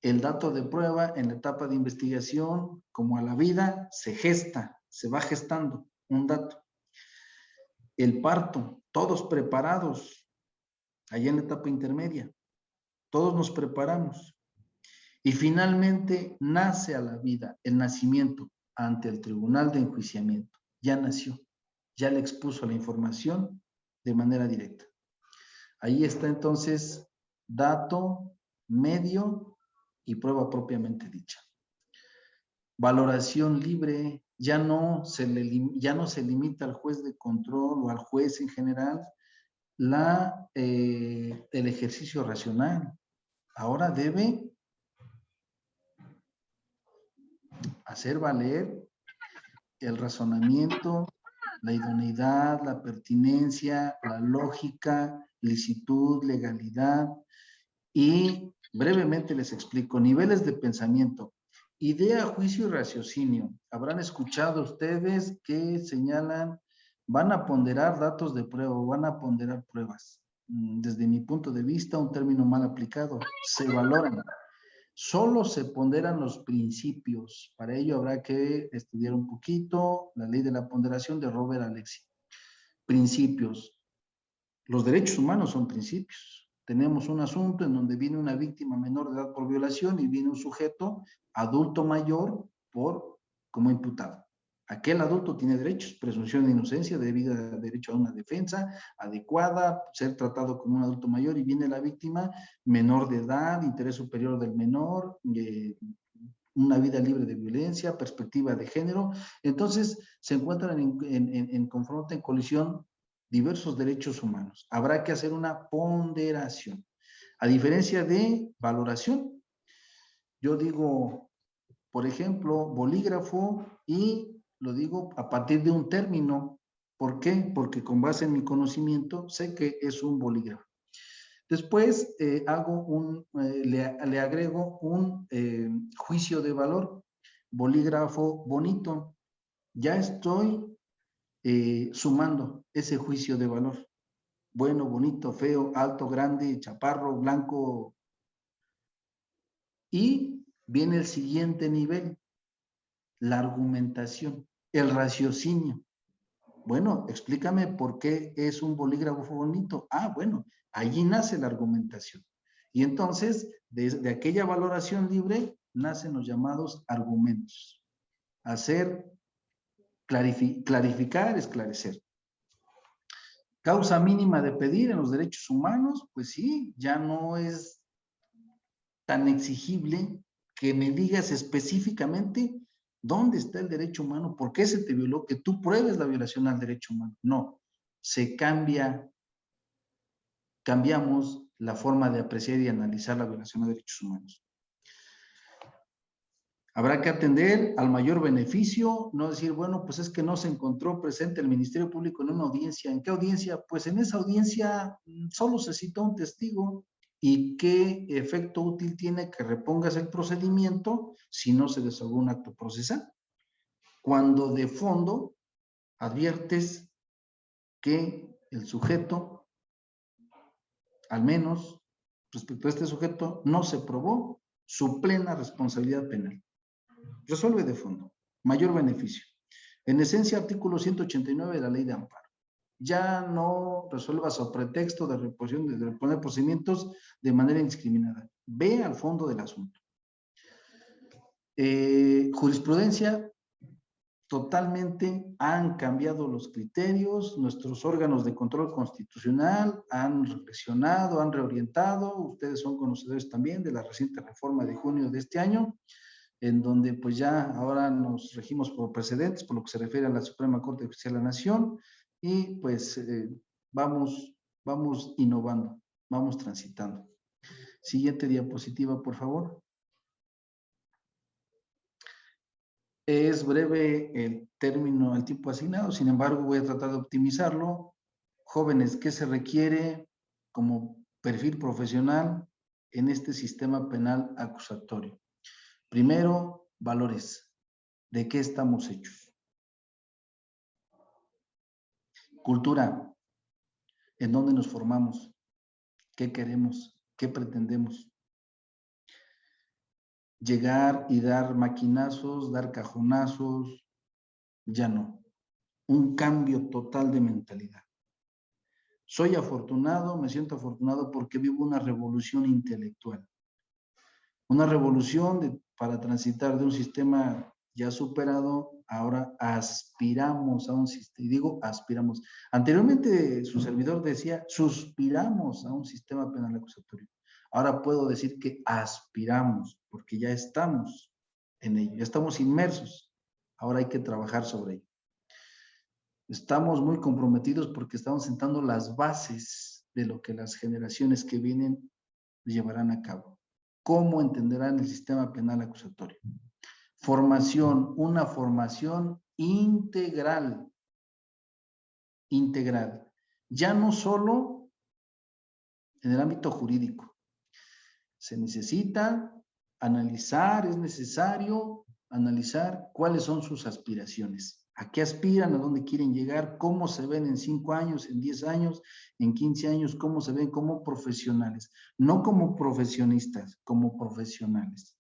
El dato de prueba en la etapa de investigación, como a la vida, se gesta, se va gestando un dato. El parto, todos preparados, allá en la etapa intermedia. Todos nos preparamos. Y finalmente nace a la vida el nacimiento ante el tribunal de enjuiciamiento. Ya nació, ya le expuso la información de manera directa. Ahí está entonces dato, medio y prueba propiamente dicha. Valoración libre, ya no se limita al juez de control o al juez en general el ejercicio racional. Ahora debe hacer valer el razonamiento, la idoneidad, la pertinencia, la lógica, licitud, legalidad y brevemente les explico niveles de pensamiento. Idea, juicio y raciocinio. Habrán escuchado ustedes que señalan van a ponderar datos de prueba, van a ponderar pruebas. Desde mi punto de vista, un término mal aplicado. Se valoran. Solo se ponderan los principios. Para ello habrá que estudiar un poquito la ley de la ponderación de Robert Alexy. Principios. Los derechos humanos son principios. Tenemos un asunto en donde viene una víctima menor de edad por violación y viene un sujeto adulto mayor como imputado. Aquel adulto tiene derechos, presunción de inocencia, derecho a una defensa adecuada, ser tratado como un adulto mayor, y viene la víctima menor de edad, interés superior del menor, una vida libre de violencia, perspectiva de género. Entonces se encuentran en confronto, en colisión, diversos derechos humanos. Habrá que hacer una ponderación. A diferencia de valoración, yo digo, por ejemplo, bolígrafo y lo digo a partir de un término. ¿Por qué? Porque con base en mi conocimiento sé que es un bolígrafo. Después le agrego un juicio de valor. Bolígrafo bonito. Ya estoy sumando ese juicio de valor. Bueno, bonito, feo, alto, grande, chaparro, blanco. Y viene el siguiente nivel, la argumentación, el raciocinio. Bueno, explícame por qué es un bolígrafo bonito. Ah, bueno, allí nace la argumentación. Y entonces, de aquella valoración libre, nacen los llamados argumentos. Hacer clarificar, esclarecer. Causa mínima de pedir en los derechos humanos, pues sí, ya no es tan exigible que me digas específicamente dónde está el derecho humano, por qué se te violó, que tú pruebes la violación al derecho humano. No, se cambiamos la forma de apreciar y analizar la violación a derechos humanos. Habrá que atender al mayor beneficio, no decir, bueno, pues es que no se encontró presente el Ministerio Público en una audiencia. ¿En qué audiencia? Pues en esa audiencia solo se citó un testigo. ¿Y qué efecto útil tiene que repongas el procedimiento si no se desahogó un acto procesal? Cuando de fondo adviertes que el sujeto, al menos respecto a este sujeto, no se probó su plena responsabilidad penal. Resuelve de fondo, mayor beneficio. En esencia, artículo 189 de la Ley de Amparo. Ya no resuelva sobre pretexto de reponer procedimientos de manera indiscriminada. Ve al fondo del asunto. Jurisprudencia, totalmente han cambiado los criterios, nuestros órganos de control constitucional han reflexionado, han reorientado, ustedes son conocedores también de la reciente reforma de junio de este año, en donde pues ya ahora nos regimos por precedentes, por lo que se refiere a la Suprema Corte de Justicia de la Nación, y pues vamos innovando, vamos transitando. Siguiente diapositiva, por favor. Es breve el término, el tiempo asignado, sin embargo voy a tratar de optimizarlo. Jóvenes, ¿qué se requiere como perfil profesional en este sistema penal acusatorio? Primero, valores. ¿De qué estamos hechos? Cultura. ¿En dónde nos formamos? ¿Qué queremos? ¿Qué pretendemos? Llegar y dar maquinazos, dar cajonazos, ya no. Un cambio total de mentalidad. Soy afortunado, me siento afortunado porque vivo una revolución intelectual. Una revolución para transitar de un sistema ya superado, ahora aspiramos a un sistema, y digo aspiramos. Anteriormente su servidor decía, suspiramos a un sistema penal acusatorio. Ahora puedo decir que aspiramos, porque ya estamos en ello, ya estamos inmersos. Ahora hay que trabajar sobre ello. Estamos muy comprometidos porque estamos sentando las bases de lo que las generaciones que vienen llevarán a cabo. ¿Cómo entenderán el sistema penal acusatorio? Formación, una formación integral. Integral. Ya no solo en el ámbito jurídico. Se necesita analizar, es necesario analizar cuáles son sus aspiraciones. ¿A qué aspiran? ¿A dónde quieren llegar? ¿Cómo se ven en 5 años, en 10 años, en 15 años? ¿Cómo se ven como profesionales? No como profesionistas, como profesionales.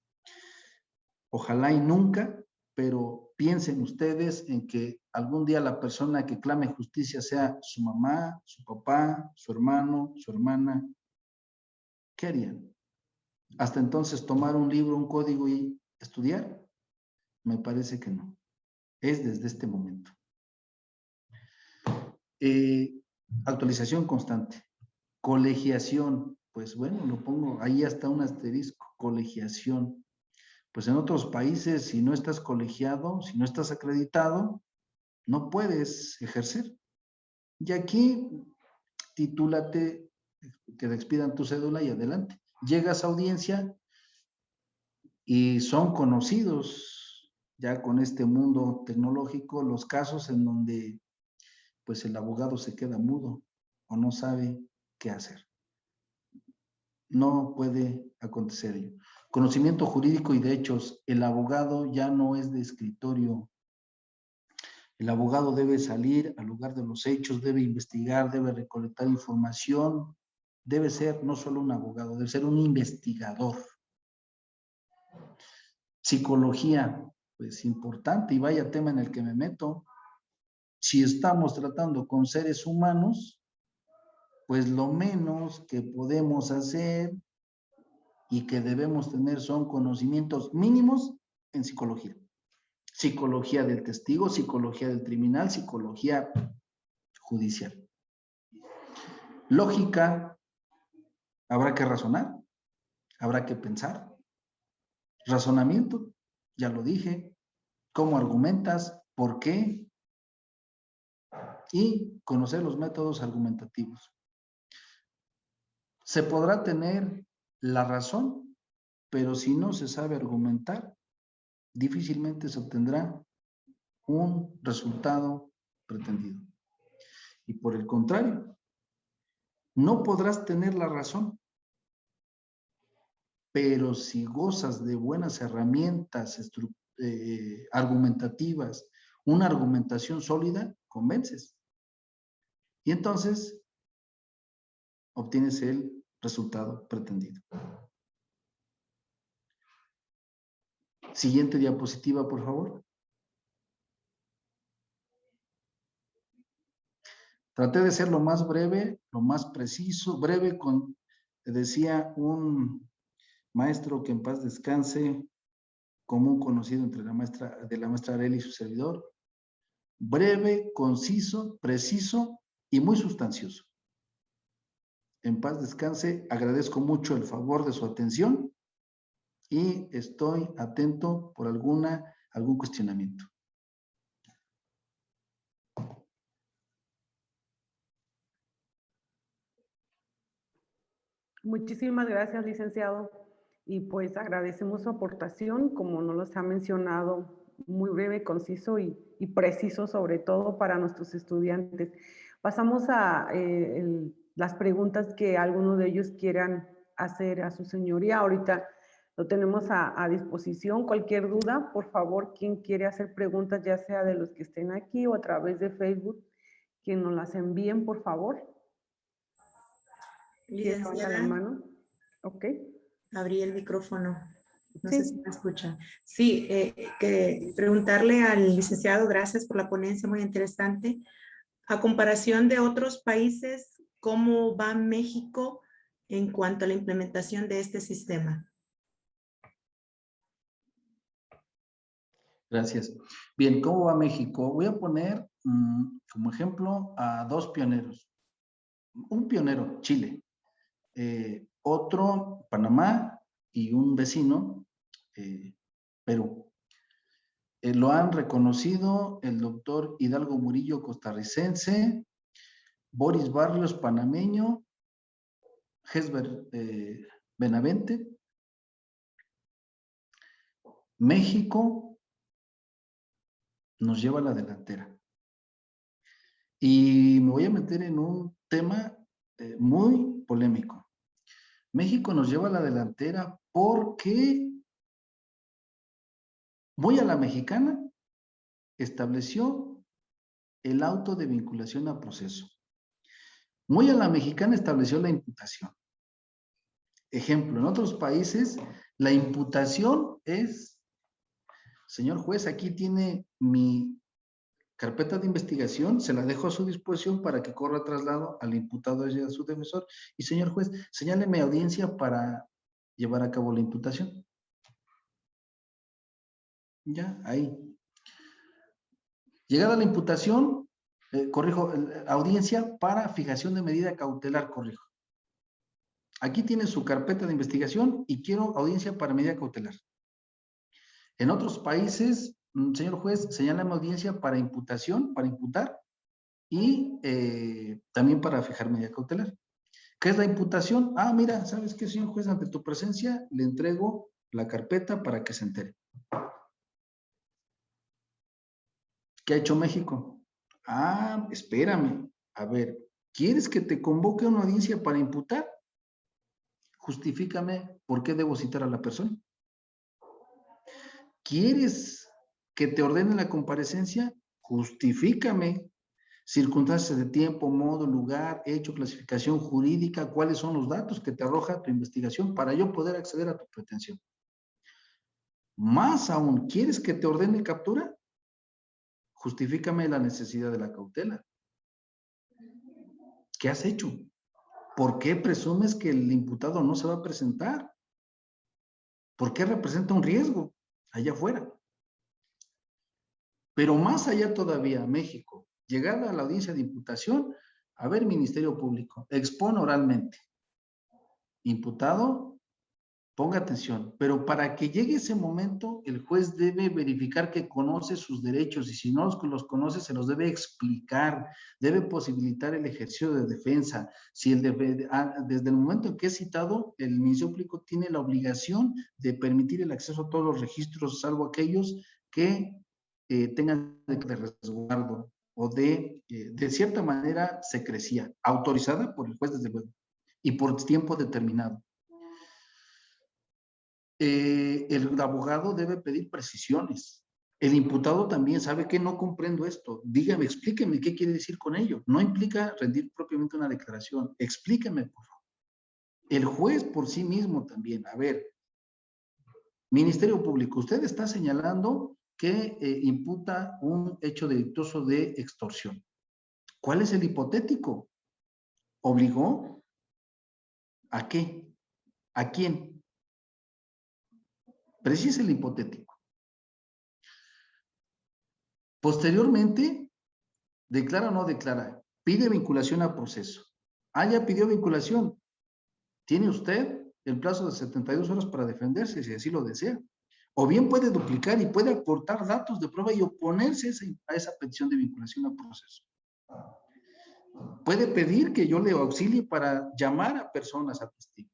Ojalá y nunca, pero piensen ustedes en que algún día la persona que clame justicia sea su mamá, su papá, su hermano, su hermana. ¿Qué harían? ¿Hasta entonces tomar un libro, un código y estudiar? Me parece que no. Es desde este momento. Actualización constante. Colegiación. Pues bueno, lo pongo ahí hasta un asterisco. Colegiación. Pues en otros países, si no estás colegiado, si no estás acreditado, no puedes ejercer. Y aquí, titúlate, que te expidan tu cédula y adelante. Llegas a audiencia y son conocidos ya con este mundo tecnológico los casos en donde pues el abogado se queda mudo o no sabe qué hacer. No puede acontecer ello. Conocimiento jurídico y de hechos. El abogado ya no es de escritorio. El abogado debe salir al lugar de los hechos, debe investigar, debe recolectar información. Debe ser no solo un abogado, debe ser un investigador. Psicología, pues importante, y vaya tema en el que me meto. Si estamos tratando con seres humanos, pues lo menos que podemos hacer y que debemos tener son conocimientos mínimos en psicología. Psicología del testigo, psicología del criminal, psicología judicial. Lógica, habrá que razonar, habrá que pensar. Razonamiento, ya lo dije. ¿Cómo argumentas? ¿Por qué? Y conocer los métodos argumentativos. Se podrá tener la razón, pero si no se sabe argumentar, difícilmente se obtendrá un resultado pretendido. Y por el contrario, no podrás tener la razón, pero si gozas de buenas herramientas argumentativas, una argumentación sólida, convences. Y entonces obtienes el resultado pretendido. Siguiente diapositiva, por favor. Traté de ser lo más breve, lo más preciso, breve con, decía un maestro que en paz descanse, común conocido entre la maestra Arely y su servidor, breve, conciso, preciso y muy sustancioso. En paz descanse, agradezco mucho el favor de su atención y estoy atento por algún cuestionamiento. Muchísimas gracias, licenciado. Y pues agradecemos su aportación, como nos los ha mencionado, muy breve, conciso y preciso, sobre todo para nuestros estudiantes. Pasamos a las preguntas que alguno de ellos quieran hacer a su señoría. Ahorita lo tenemos a disposición. Cualquier duda, por favor, quien quiere hacer preguntas, ya sea de los que estén aquí o a través de Facebook, que nos las envíen, por favor. Licenciada, la mano. Ok. Abrí el micrófono. No Sí. sé si me escucha. Sí, que preguntarle al licenciado, gracias por la ponencia, muy interesante. A comparación de otros países, ¿cómo va México en cuanto a la implementación de este sistema? Gracias. Bien, ¿cómo va México? Voy a poner como ejemplo a dos pioneros. Un pionero, Chile. Otro, Panamá, y un vecino, Perú. Lo han reconocido el doctor Hidalgo Murillo, costarricense, Boris Barrios, panameño, Gesber Benavente. México nos lleva a la delantera. Y me voy a meter en un tema muy polémico. México nos lleva a la delantera porque muy a la mexicana estableció el auto de vinculación a proceso. Muy a la mexicana estableció la imputación. Ejemplo, en otros países la imputación es, señor juez, aquí tiene mi carpeta de investigación, se la dejo a su disposición para que corra traslado al imputado y a su defensor. Y señor juez, señáleme audiencia para llevar a cabo la imputación. Ya, ahí. Llegada la imputación, corrijo, audiencia para fijación de medida cautelar, corrijo. Aquí tiene su carpeta de investigación y quiero audiencia para medida cautelar. En otros países, señor juez, señálame audiencia para imputación, para imputar y también para fijar medida cautelar. ¿Qué es la imputación? Ah, mira, ¿sabes qué, señor juez? Ante tu presencia le entrego la carpeta para que se entere. ¿Qué ha hecho México? Ah, espérame. A ver, ¿quieres que te convoque a una audiencia para imputar? Justifícame por qué debo citar a la persona. ¿Quieres que te ordene la comparecencia? Justifícame circunstancias de tiempo, modo, lugar, hecho, clasificación jurídica, cuáles son los datos que te arroja tu investigación para yo poder acceder a tu pretensión. Más aún, ¿quieres que te ordene captura? Justifícame la necesidad de la cautela. ¿Qué has hecho? ¿Por qué presumes que el imputado no se va a presentar? ¿Por qué representa un riesgo allá afuera? Pero más allá todavía, México, llegada a la audiencia de imputación, a ver, Ministerio Público, expone oralmente. Imputado, ponga atención, pero para que llegue ese momento, el juez debe verificar que conoce sus derechos y si no los conoce, se los debe explicar, debe posibilitar el ejercicio de defensa. Si desde el momento en que es citado, el Ministerio Público tiene la obligación de permitir el acceso a todos los registros, salvo aquellos que tengan de resguardo o de cierta manera secrecía, autorizada por el juez desde luego, y por tiempo determinado. El abogado debe pedir precisiones. El imputado también sabe que no comprendo esto. Dígame, explíqueme qué quiere decir con ello. No implica rendir propiamente una declaración. Explíqueme, por favor. El juez por sí mismo también. A ver, Ministerio Público, usted está señalando que imputa un hecho delictuoso de extorsión. ¿Cuál es el hipotético? ¿Obligó? ¿A qué? ¿A quién? Precise el hipotético. Posteriormente, declara o no declara, pide vinculación a proceso. Ah, ya pidió vinculación. Tiene usted el plazo de 72 horas para defenderse, si así lo desea. O bien puede duplicar y puede aportar datos de prueba y oponerse a esa petición de vinculación a proceso. Puede pedir que yo le auxilie para llamar a personas, a testigos.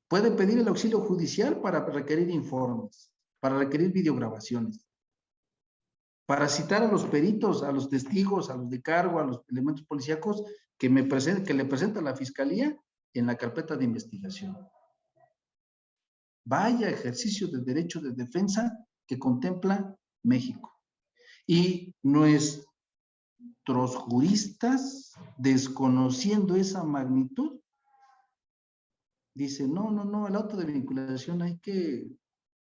Puede pedir el auxilio judicial para requerir informes, para requerir videograbaciones, para citar a los peritos, a los testigos, a los de cargo, a los elementos policíacos que le presenta la Fiscalía en la carpeta de investigación. Vaya ejercicio de derecho de defensa que contempla México. Y nuestros juristas, desconociendo esa magnitud, dicen, no, el auto de vinculación hay que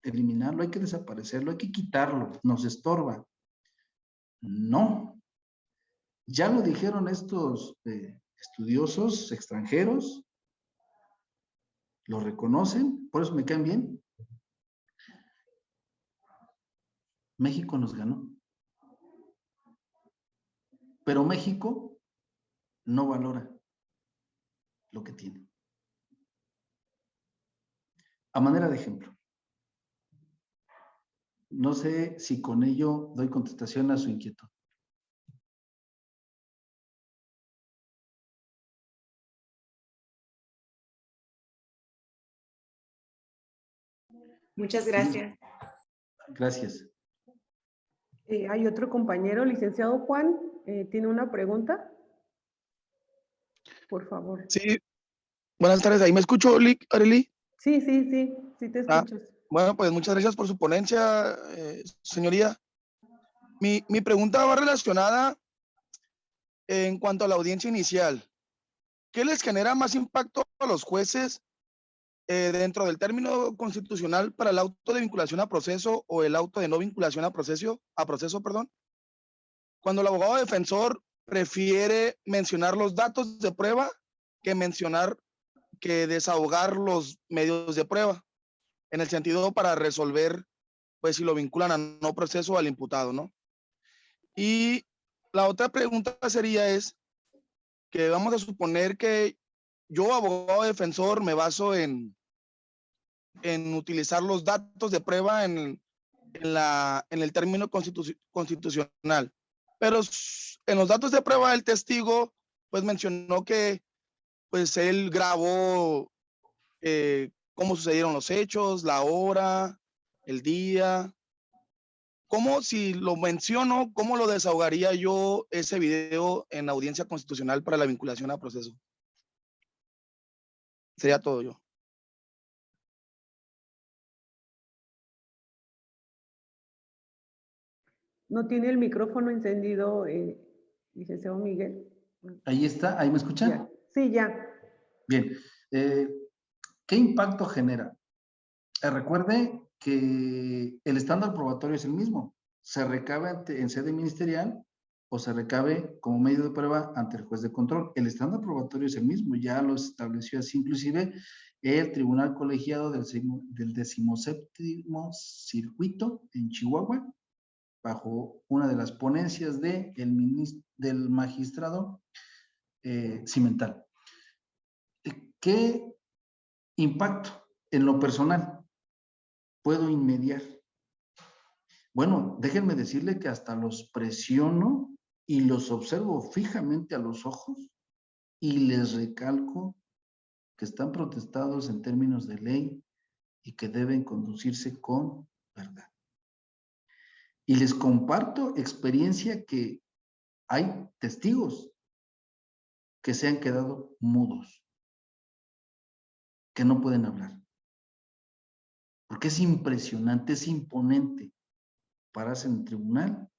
eliminarlo, hay que desaparecerlo, hay que quitarlo, nos estorba. No. Ya lo dijeron estos estudiosos extranjeros, lo reconocen, por eso me caen bien. México nos ganó. Pero México no valora lo que tiene. A manera de ejemplo, no sé si con ello doy contestación a su inquietud. Muchas gracias. Gracias. Hay otro compañero, licenciado Juan, ¿tiene una pregunta? Por favor. Sí, buenas tardes. ¿Ahí me escucho, Arely? Sí, te escuchas. Bueno, pues muchas gracias por su ponencia, señoría. Mi pregunta va relacionada en cuanto a la audiencia inicial. ¿Qué les genera más impacto a los jueces dentro del término constitucional para el auto de vinculación a proceso o el auto de no vinculación a proceso, perdón? Cuando el abogado defensor prefiere mencionar los datos de prueba que desahogar los medios de prueba, en el sentido para resolver, pues, si lo vinculan a no proceso o al imputado, ¿no? Y la otra pregunta sería que vamos a suponer que yo, abogado defensor, me baso en utilizar los datos de prueba en el término constitucional. Pero en los datos de prueba el testigo, pues, mencionó que, pues, él grabó cómo sucedieron los hechos, la hora, el día. ¿Cómo, si lo menciono, cómo lo desahogaría yo ese video en audiencia constitucional para la vinculación a proceso? Sería todo yo. No tiene el micrófono encendido, licenciado Miguel. Ahí está, ¿ahí me escuchan? Ya. Sí, ya. Bien. ¿Qué impacto genera? Recuerde que el estándar probatorio es el mismo. Se recabe en sede ministerial o se recabe como medio de prueba ante el juez de control. El estándar probatorio es el mismo, ya lo estableció así inclusive el Tribunal Colegiado del 17º Circuito en Chihuahua, bajo una de las ponencias del magistrado Cimental. ¿Qué impacto en lo personal puedo inmediar? Bueno, déjenme decirle que hasta los presiono y los observo fijamente a los ojos y les recalco que están protestados en términos de ley y que deben conducirse con verdad. Y les comparto experiencia que hay testigos que se han quedado mudos, que no pueden hablar. Porque es impresionante, es imponente pararse en el tribunal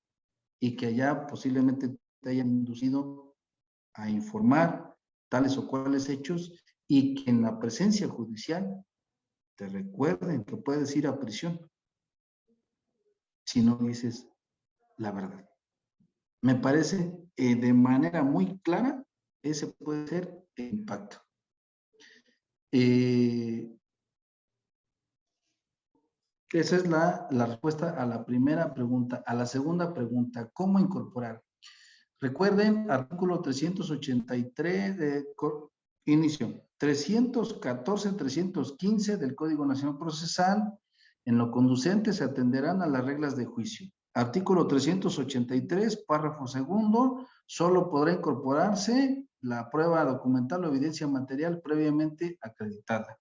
y que allá posiblemente te hayan inducido a informar tales o cuales hechos y que en la presencia judicial te recuerden que puedes ir a prisión si no dices la verdad. Me parece de manera muy clara, ese puede ser el impacto. Esa es la respuesta a la primera pregunta. A la segunda pregunta, ¿cómo incorporar? Recuerden, artículo 383 de inicio, 314, 315 del Código Nacional Procesal. En lo conducente se atenderán a las reglas de juicio. Artículo 383, párrafo segundo, solo podrá incorporarse la prueba documental o evidencia material previamente acreditada.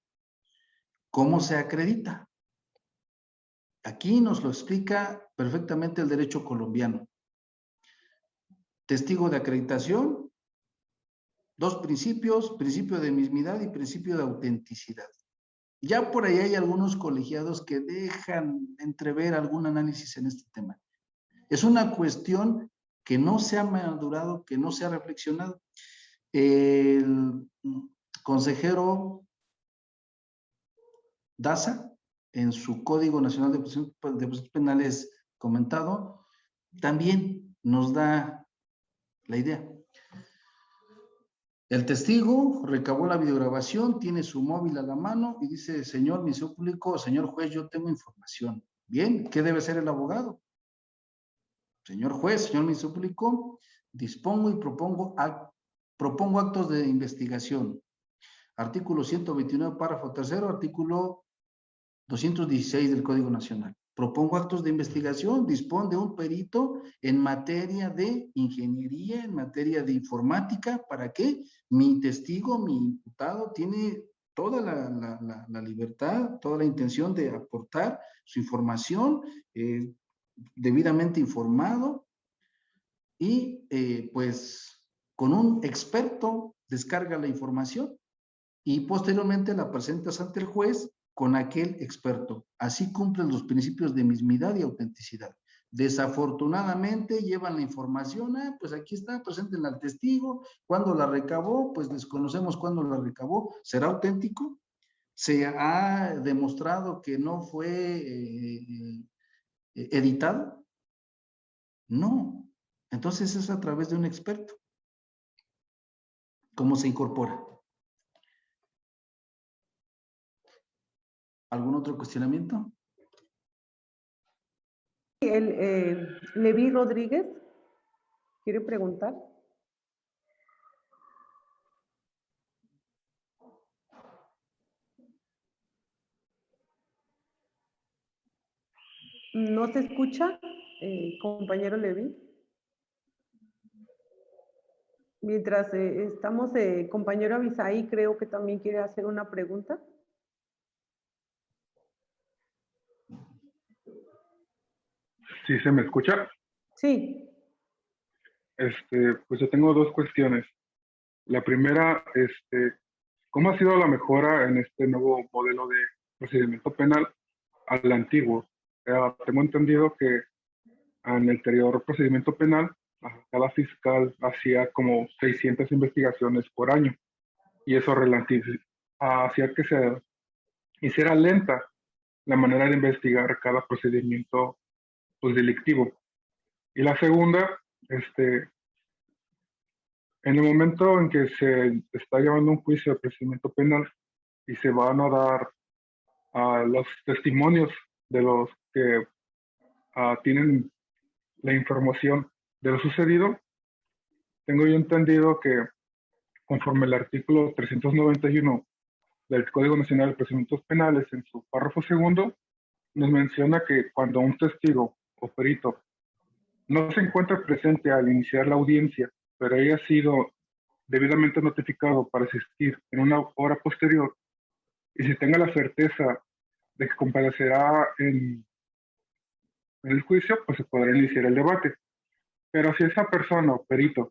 ¿Cómo se acredita? Aquí nos lo explica perfectamente el derecho colombiano. Testigo de acreditación, dos principios, principio de mismidad y principio de autenticidad. Ya por ahí hay algunos colegiados que dejan entrever algún análisis en este tema. Es una cuestión que no se ha madurado, que no se ha reflexionado. El consejero Daza, en su Código Nacional de Procesos Penales comentado, también nos da la idea. El testigo recabó la videograbación, tiene su móvil a la mano y dice, señor Ministerio Público, señor juez, yo tengo información. Bien, ¿qué debe hacer el abogado? Señor juez, señor Ministerio Público, dispongo y propongo actos de investigación. Artículo 129, párrafo tercero, artículo 216 del Código Nacional. Propongo actos de investigación, dispone de un perito en materia de ingeniería, en materia de informática, ¿para qué? Mi testigo, mi imputado, tiene toda la libertad, toda la intención de aportar su información, debidamente informado, y pues con un experto descarga la información y posteriormente la presentas ante el juez con aquel experto. Así cumplen los principios de mismidad y autenticidad. Desafortunadamente llevan la información, pues aquí está, preséntenla al testigo, cuándo la recabó, pues desconocemos cuándo la recabó, ¿será auténtico? ¿Se ha demostrado que no fue editado? No. Entonces es a través de un experto. ¿Cómo se incorpora? ¿Algún otro cuestionamiento? Levi Rodríguez quiere preguntar. ¿No se escucha, compañero Levi? Mientras estamos, compañero Abisaí, creo que también quiere hacer una pregunta. ¿Sí se me escucha? Sí. Pues yo tengo dos cuestiones. La primera, ¿cómo ha sido la mejora en este nuevo modelo de procedimiento penal al antiguo? Tengo entendido que en el anterior procedimiento penal, cada fiscal hacía como 600 investigaciones por año y eso hacía que se hiciera lenta la manera de investigar cada procedimiento pues, delictivo. Y la segunda, en el momento en que se está llevando un juicio de procedimiento penal y se van a dar los testimonios de los que tienen la información de lo sucedido. Tengo yo entendido que conforme el artículo 391 del Código Nacional de Procedimientos Penales, en su párrafo segundo, nos menciona que cuando un testigo o perito no se encuentra presente al iniciar la audiencia, pero haya sido debidamente notificado para asistir en una hora posterior, y si tenga la certeza de que comparecerá en el juicio, pues se podrá iniciar el debate. Pero si esa persona o perito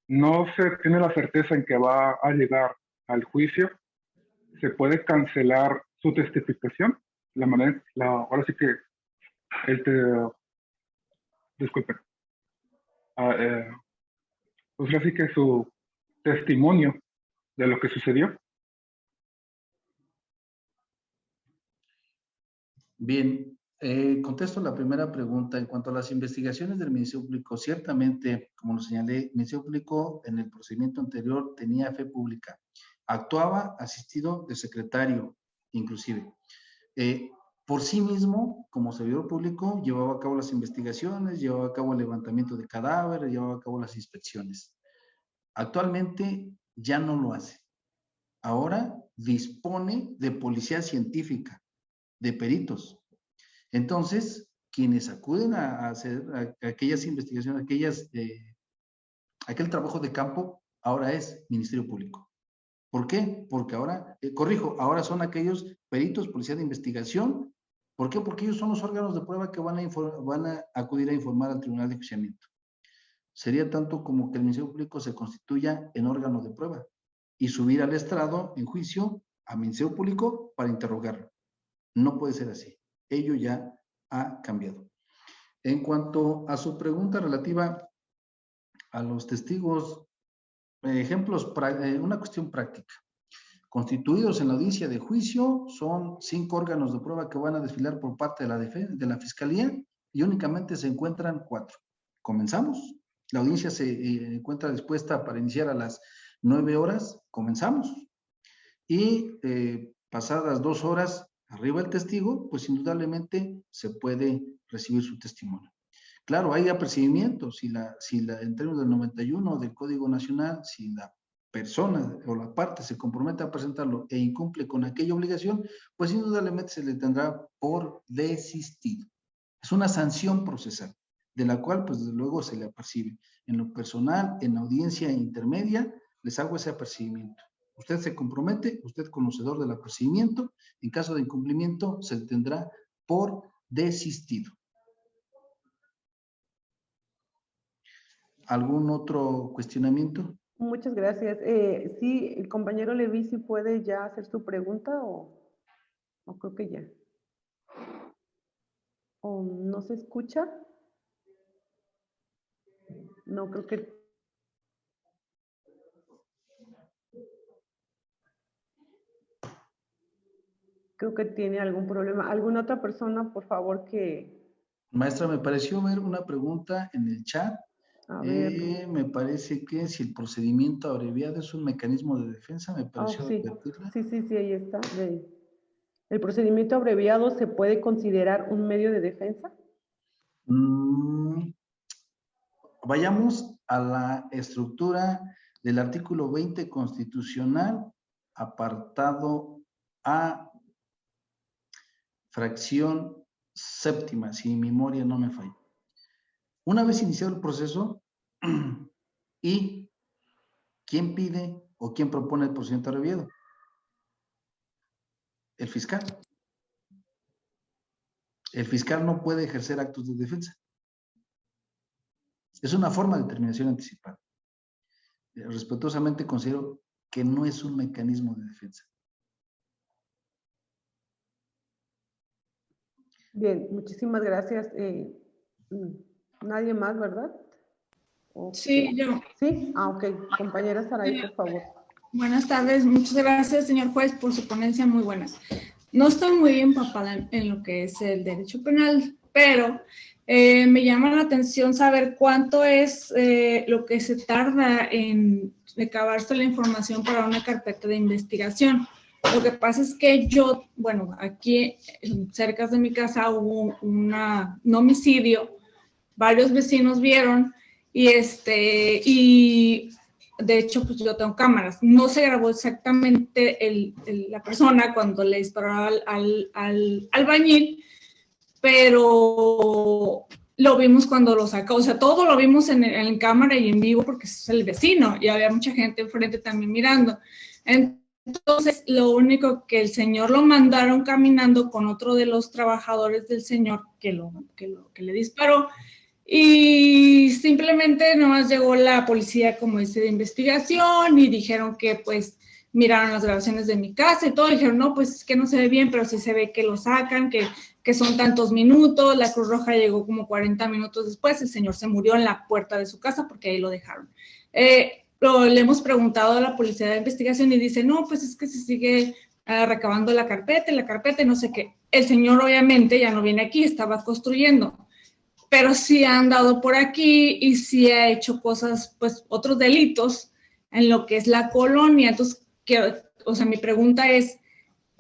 no se tiene la certeza en que va a llegar al juicio, se puede cancelar su testificación. Ahora sí que, disculpen, pues así que su testimonio de lo que sucedió. Bien, contesto la primera pregunta. En cuanto a las investigaciones del Ministerio Público, ciertamente, como lo señalé, el Ministerio Público en el procedimiento anterior tenía fe pública. Actuaba asistido de secretario, inclusive. Por sí mismo, como servidor público, llevaba a cabo las investigaciones, llevaba a cabo el levantamiento de cadáveres, llevaba a cabo las inspecciones. Actualmente ya no lo hace. Ahora dispone de policía científica, de peritos. Entonces, quienes acuden a hacer aquellas investigaciones, aquel trabajo de campo, ahora es Ministerio Público. ¿Por qué? Porque ahora, ahora son aquellos peritos, policía de investigación. ¿Por qué? Porque ellos son los órganos de prueba que van a acudir a informar al Tribunal de Enjuiciamiento. Sería tanto como que el Ministerio Público se constituya en órgano de prueba y subir al estrado en juicio al Ministerio Público para interrogarlo. No puede ser así. Ello ya ha cambiado. En cuanto a su pregunta relativa a los testigos, ejemplos, una cuestión práctica. Constituidos en la audiencia de juicio, son 5 órganos de prueba que van a desfilar por parte de la Fiscalía y únicamente se encuentran 4. Comenzamos. La audiencia se encuentra dispuesta para iniciar a las 9 horas. Comenzamos. Y pasadas 2 horas, arriba el testigo, pues indudablemente se puede recibir su testimonio. Claro, hay apercibimientos. En términos del 91 del Código Nacional, si la persona o la parte se compromete a presentarlo e incumple con aquella obligación, pues indudablemente se le tendrá por desistido. Es una sanción procesal, de la cual pues desde luego se le apercibe. En lo personal, en la audiencia intermedia, les hago ese apercibimiento. Usted se compromete, usted conocedor del apercibimiento, en caso de incumplimiento se le tendrá por desistido. ¿Algún otro cuestionamiento? Muchas gracias. Sí, el compañero Leví, ¿sí puede ya hacer su pregunta o creo que ya? ¿O no se escucha? No, creo que... Creo que tiene algún problema. ¿Alguna otra persona, por favor, que... Maestra, me pareció ver una pregunta en el chat. A ver. Me parece que si el procedimiento abreviado es un mecanismo de defensa, me pareció advertirla. Sí, ahí está. ¿El procedimiento abreviado se puede considerar un medio de defensa? Vayamos a la estructura del artículo 20 constitucional, apartado A, fracción séptima, si mi memoria no me falla. Una vez iniciado el proceso, ¿y quién pide o quién propone el procedimiento abreviado? El fiscal. El fiscal no puede ejercer actos de defensa. Es una forma de determinación anticipada. Respetuosamente considero que no es un mecanismo de defensa. Bien, muchísimas gracias. ¿Nadie más, verdad? Sí, yo. ¿Sí? Ok. Compañera Saray, por favor. Buenas tardes. Muchas gracias, señor juez, por su ponencia muy buena. No estoy muy empapada en lo que es el derecho penal, pero me llama la atención saber cuánto es lo que se tarda en recabarse la información para una carpeta de investigación. Lo que pasa es que yo, bueno, aquí cerca de mi casa hubo un homicidio varios vecinos vieron y y de hecho, pues yo tengo cámaras. No se grabó exactamente la persona cuando le disparó al albañil, pero lo vimos cuando lo sacó. O sea, todo lo vimos en cámara y en vivo porque es el vecino y había mucha gente enfrente también mirando. Entonces, lo único que el señor lo mandaron caminando con otro de los trabajadores del señor que le disparó. Y simplemente nomás llegó la policía, como dice, de investigación y dijeron que pues miraron las grabaciones de mi casa y todo. Dijeron, no, pues es que no se ve bien, pero sí se ve que lo sacan, que son tantos minutos. La Cruz Roja llegó como 40 minutos después. El señor se murió en la puerta de su casa porque ahí lo dejaron. Le hemos preguntado a la policía de investigación y dice, no, pues es que se sigue recabando la carpeta y no sé qué. El señor obviamente ya no viene aquí, estaba construyendo, pero sí ha andado por aquí y sí ha hecho cosas, pues otros delitos en lo que es la colonia. Entonces, o sea, mi pregunta es,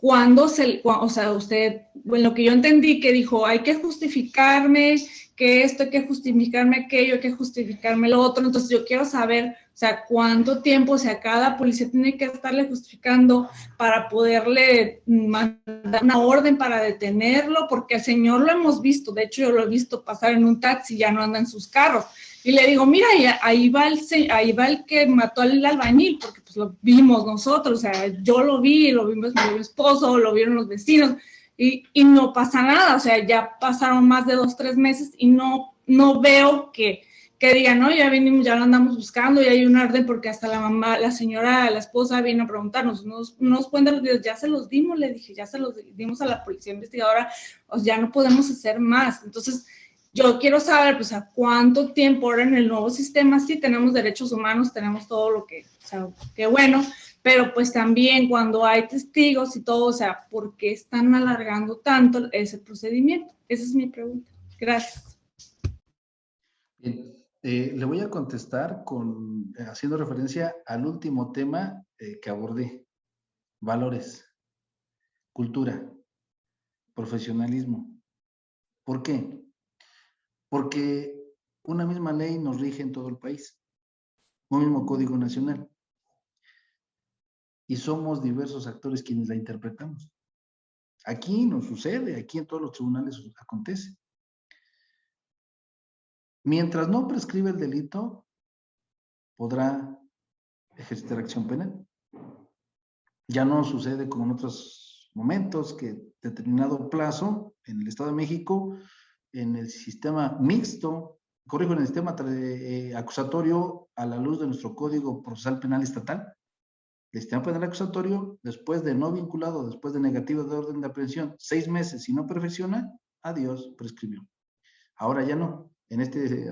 o sea, usted, bueno, lo que yo entendí que dijo, hay que justificarme que esto, hay que justificarme aquello, hay que justificarme lo otro. Entonces yo quiero saber, o sea, cuánto tiempo, o sea, cada policía tiene que estarle justificando para poderle mandar una orden para detenerlo, porque al señor lo hemos visto, de hecho yo lo he visto pasar en un taxi, ya no anda en sus carros. Y le digo, mira, ahí va el que mató al albañil, porque pues lo vimos nosotros, o sea, yo lo vi, lo vimos mi esposo, lo vieron los vecinos, y no pasa nada, o sea, ya pasaron más de 2, 3 meses y no veo que digan, no, ya vinimos, ya lo andamos buscando, y hay un orden, porque hasta la mamá, la señora, la esposa vino a preguntarnos, nos cuentan los videos, ya se los dimos, le dije, ya se los dimos a la policía investigadora, o sea, ya no podemos hacer más. Entonces, yo quiero saber, pues, a cuánto tiempo ahora en el nuevo sistema, sí tenemos derechos humanos, tenemos todo lo que, o sea, qué bueno, pero pues también cuando hay testigos y todo, o sea, ¿por qué están alargando tanto ese procedimiento? Esa es mi pregunta. Gracias. Bien, le voy a contestar haciendo referencia al último tema que abordé: valores, cultura, profesionalismo. ¿Por qué? Porque una misma ley nos rige en todo el país, un mismo Código Nacional, y somos diversos actores quienes la interpretamos. Aquí nos sucede, aquí en todos los tribunales acontece. Mientras no prescribe el delito, podrá ejercer acción penal. Ya no sucede como en otros momentos, que determinado plazo en el Estado de México, en el sistema mixto, en el sistema acusatorio a la luz de nuestro Código Procesal Penal Estatal, el sistema penal acusatorio, después de no vinculado, después de negativo de orden de aprehensión, 6 meses, si no perfecciona, adiós, prescribió. Ahora ya no.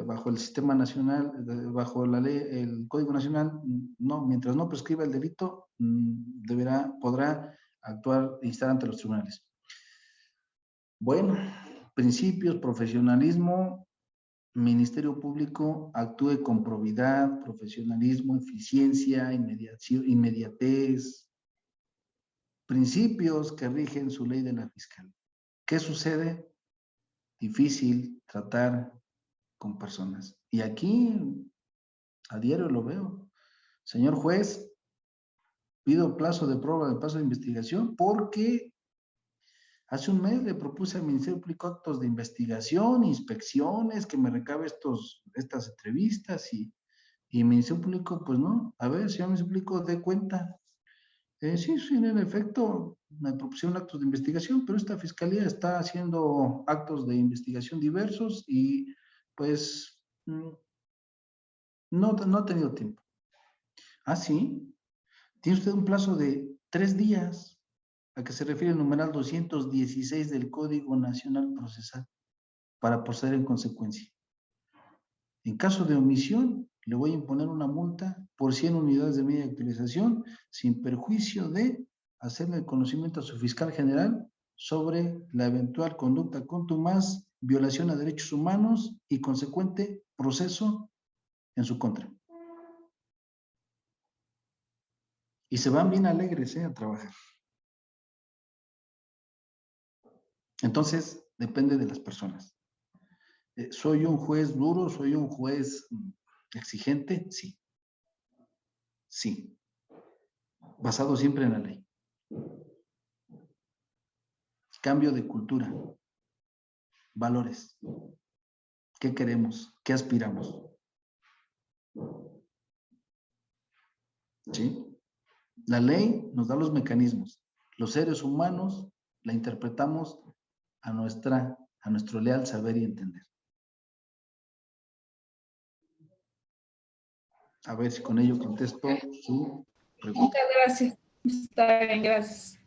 Bajo el sistema nacional, bajo la ley, el Código Nacional, no, mientras no prescriba el delito, podrá actuar e instar ante los tribunales. Bueno, principios, profesionalismo, Ministerio Público actúe con probidad, profesionalismo, eficiencia, inmediatez, principios que rigen su ley de la Fiscalía. ¿Qué sucede? Difícil tratar con personas. Y aquí a diario lo veo. Señor juez, pido plazo de prueba de plazo de investigación porque hace un mes le propuse al Ministerio Público actos de investigación, inspecciones, que me recabe estas entrevistas y el Ministerio Público, pues no. A ver, señor Ministerio Público, dé cuenta. Sí, en efecto, me propusieron actos de investigación, pero esta fiscalía está haciendo actos de investigación diversos y pues no ha tenido tiempo. Ah, sí. Tiene usted un plazo de 3 días, a que se refiere el numeral 216 del Código Nacional Procesal, para proceder en consecuencia. En caso de omisión, le voy a imponer una multa por 100 unidades de media actualización, sin perjuicio de hacerle el conocimiento a su fiscal general sobre la eventual conducta contumaz, violación a derechos humanos y consecuente proceso en su contra. Y se van bien alegres a trabajar. Entonces, depende de las personas. ¿Soy un juez duro? ¿Soy un juez exigente? Sí. Sí. Basado siempre en la ley. Cambio de cultura. Valores. ¿Qué queremos? ¿Qué aspiramos? ¿Sí? La ley nos da los mecanismos. Los seres humanos la interpretamos a nuestro leal saber y entender. A ver si con ello contesto su pregunta. Muchas gracias. Está bien, gracias.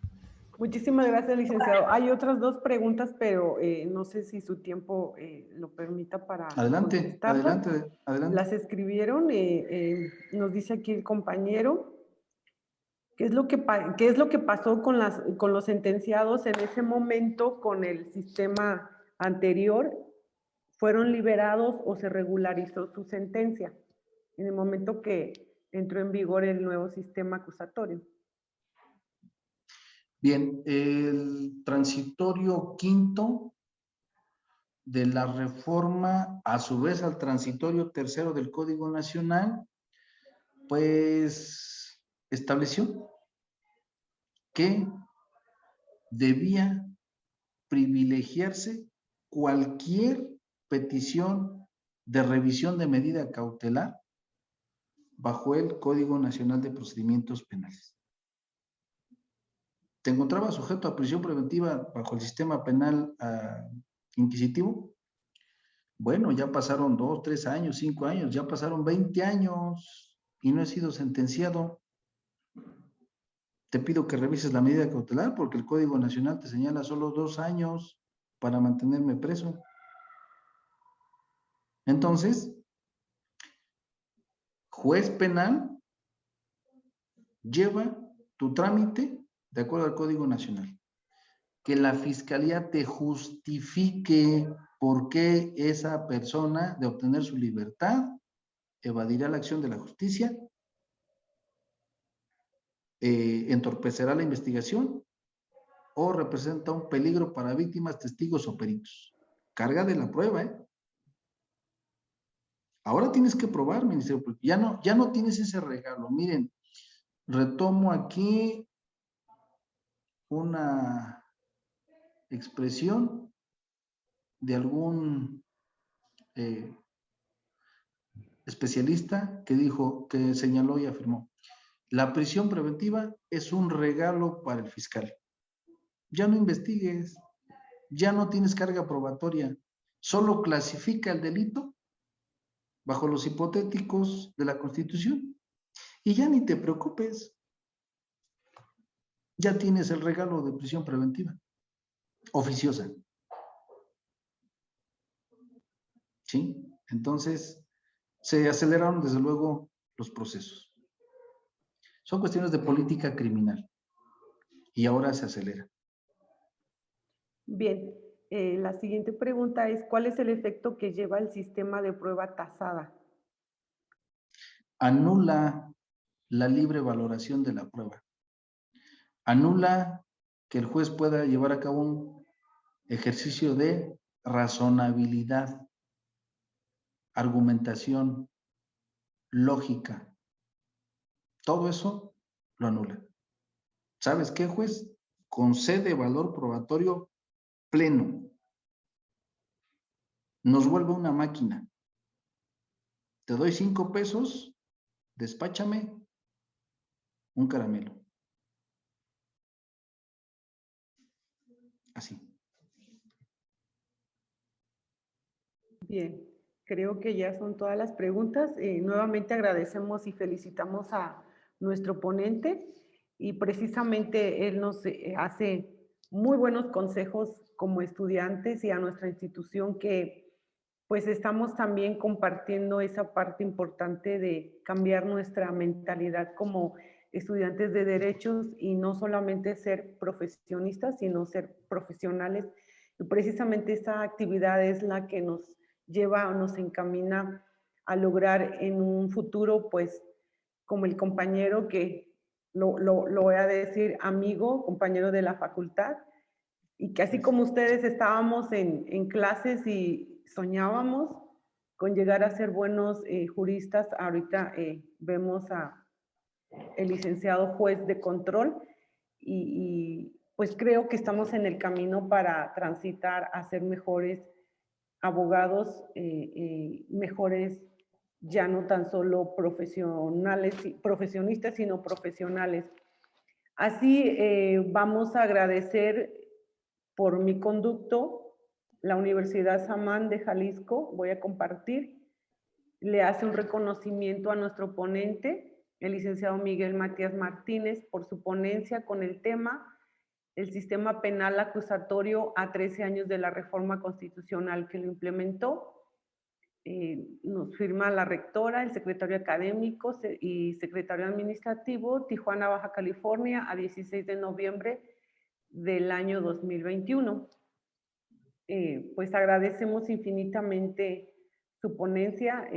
Muchísimas gracias, licenciado. Hay otras dos preguntas, pero no sé si su tiempo lo permita para Adelante, contestarlas. adelante, adelante. Las escribieron, nos dice aquí el compañero. ¿Qué es lo que pasó con los sentenciados en ese momento con el sistema anterior? ¿Fueron liberados o se regularizó su sentencia en el momento que entró en vigor el nuevo sistema acusatorio? Bien, el transitorio quinto de la reforma, a su vez al transitorio tercero del Código Nacional, pues estableció que debía privilegiarse cualquier petición de revisión de medida cautelar bajo el Código Nacional de Procedimientos Penales. ¿Te encontrabas sujeto a prisión preventiva bajo el sistema penal inquisitivo? Bueno, ya pasaron 2, 3 años, 5 años, ya pasaron 20 años y no he sido sentenciado. Te pido que revises la medida cautelar porque el Código Nacional te señala solo 2 años para mantenerme preso. Entonces, juez penal lleva tu trámite de acuerdo al Código Nacional. Que la Fiscalía te justifique por qué esa persona, de obtener su libertad, evadirá la acción de la justicia, entorpecerá la investigación o representa un peligro para víctimas, testigos o peritos. Carga de la prueba, ¿eh? Ahora tienes que probar, Ministerio Público. Ya no tienes ese regalo. Miren, retomo aquí una expresión de algún especialista que dijo, que señaló y afirmó, la prisión preventiva es un regalo para el fiscal. Ya no investigues, ya no tienes carga probatoria, solo clasifica el delito bajo los hipotéticos de la Constitución y ya ni te preocupes, ya tienes el regalo de prisión preventiva oficiosa. ¿Sí? Entonces, se aceleraron desde luego los procesos. Son cuestiones de política criminal y ahora se acelera. Bien, la siguiente pregunta es, ¿cuál es el efecto que lleva el sistema de prueba tasada? Anula la libre valoración de la prueba. Anula que el juez pueda llevar a cabo un ejercicio de razonabilidad, argumentación, lógica. Todo eso lo anula. ¿Sabes qué, juez? Concede valor probatorio pleno. Nos vuelve una máquina. Te doy 5 pesos, despáchame un caramelo. Así. Bien, creo que ya son todas las preguntas. Nuevamente agradecemos y felicitamos a nuestro ponente y precisamente él nos hace muy buenos consejos como estudiantes y a nuestra institución que pues estamos también compartiendo esa parte importante de cambiar nuestra mentalidad como estudiantes de derechos y no solamente ser profesionistas, sino ser profesionales. Y precisamente esta actividad es la que nos lleva o nos encamina a lograr en un futuro, pues, como el compañero que lo voy a decir, amigo, compañero de la facultad, y que así como ustedes estábamos en clases y soñábamos con llegar a ser buenos juristas. Ahorita vemos a el licenciado juez de control y pues creo que estamos en el camino para transitar a ser mejores abogados, mejores ya no tan solo profesionistas, sino profesionales. Así vamos a agradecer por mi conducto, la Universidad Samán de Jalisco, voy a compartir, le hace un reconocimiento a nuestro ponente, el licenciado Miguel Matías Martínez, por su ponencia con el tema el sistema penal acusatorio a 13 años de la reforma constitucional que lo implementó. Nos firma la rectora, el secretario académico y secretario administrativo, Tijuana, Baja California, a 16 de noviembre del año 2021. Pues agradecemos infinitamente su ponencia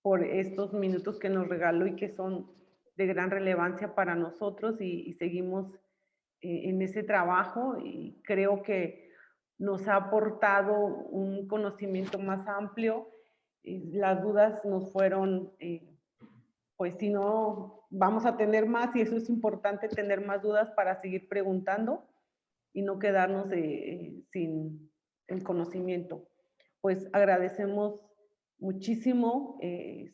por estos minutos que nos regaló y que son de gran relevancia para nosotros y seguimos en ese trabajo y creo que nos ha aportado un conocimiento más amplio. Las dudas nos fueron, pues si no, vamos a tener más y eso es importante, tener más dudas para seguir preguntando y no quedarnos sin el conocimiento. Pues agradecemos muchísimo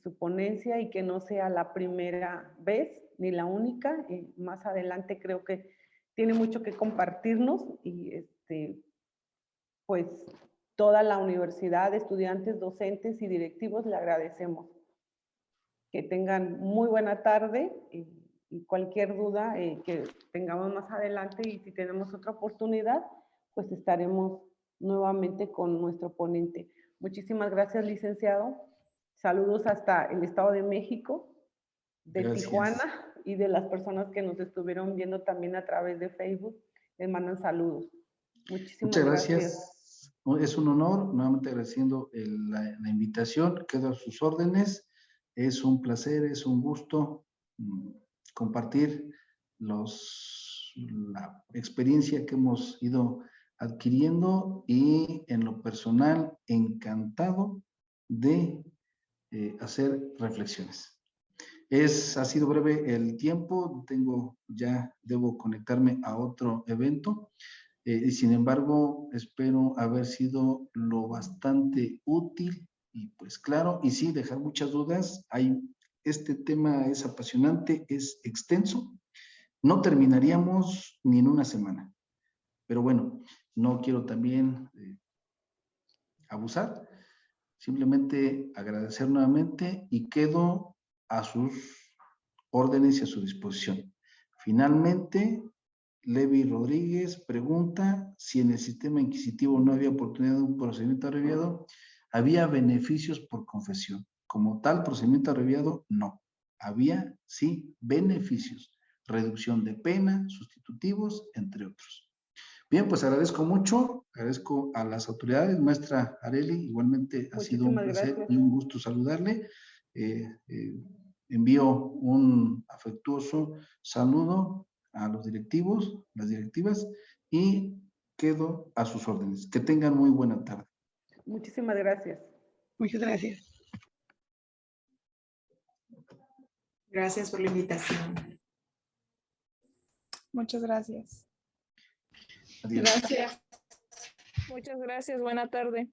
su ponencia y que no sea la primera vez ni la única. Más adelante creo que tiene mucho que compartirnos y pues toda la universidad, estudiantes, docentes y directivos le agradecemos. Que tengan muy buena tarde y cualquier duda que tengamos más adelante y si tenemos otra oportunidad, pues estaremos nuevamente con nuestro ponente. Muchísimas gracias, licenciado. Saludos hasta el Estado de México, de Tijuana y de las personas que nos estuvieron viendo también a través de Facebook. Les mandan saludos. Muchísimas gracias. Es un honor, nuevamente agradeciendo la invitación, quedo a sus órdenes. Es un placer, es un gusto compartir la experiencia que hemos ido adquiriendo y en lo personal encantado de hacer reflexiones. Ha sido breve el tiempo, debo conectarme a otro evento. Y sin embargo, espero haber sido lo bastante útil y pues claro, y sí, dejar muchas dudas. Este tema es apasionante, es extenso. No terminaríamos ni en una semana. Pero bueno, no quiero también abusar. Simplemente agradecer nuevamente y quedo a sus órdenes y a su disposición. Finalmente, Levi Rodríguez pregunta si en el sistema inquisitivo no había oportunidad de un procedimiento abreviado. ¿Había beneficios por confesión? Como tal, procedimiento abreviado, no. Había, sí, beneficios. Reducción de pena, sustitutivos, entre otros. Bien, pues agradezco mucho, agradezco a las autoridades, maestra Arely, igualmente ha sido un placer y un gusto saludarle. Envío un afectuoso saludo a los directivos, las directivas, y quedo a sus órdenes. Que tengan muy buena tarde. Muchísimas gracias. Muchas gracias. Gracias por la invitación. Muchas gracias. Adiós. Gracias. Muchas gracias. Buena tarde.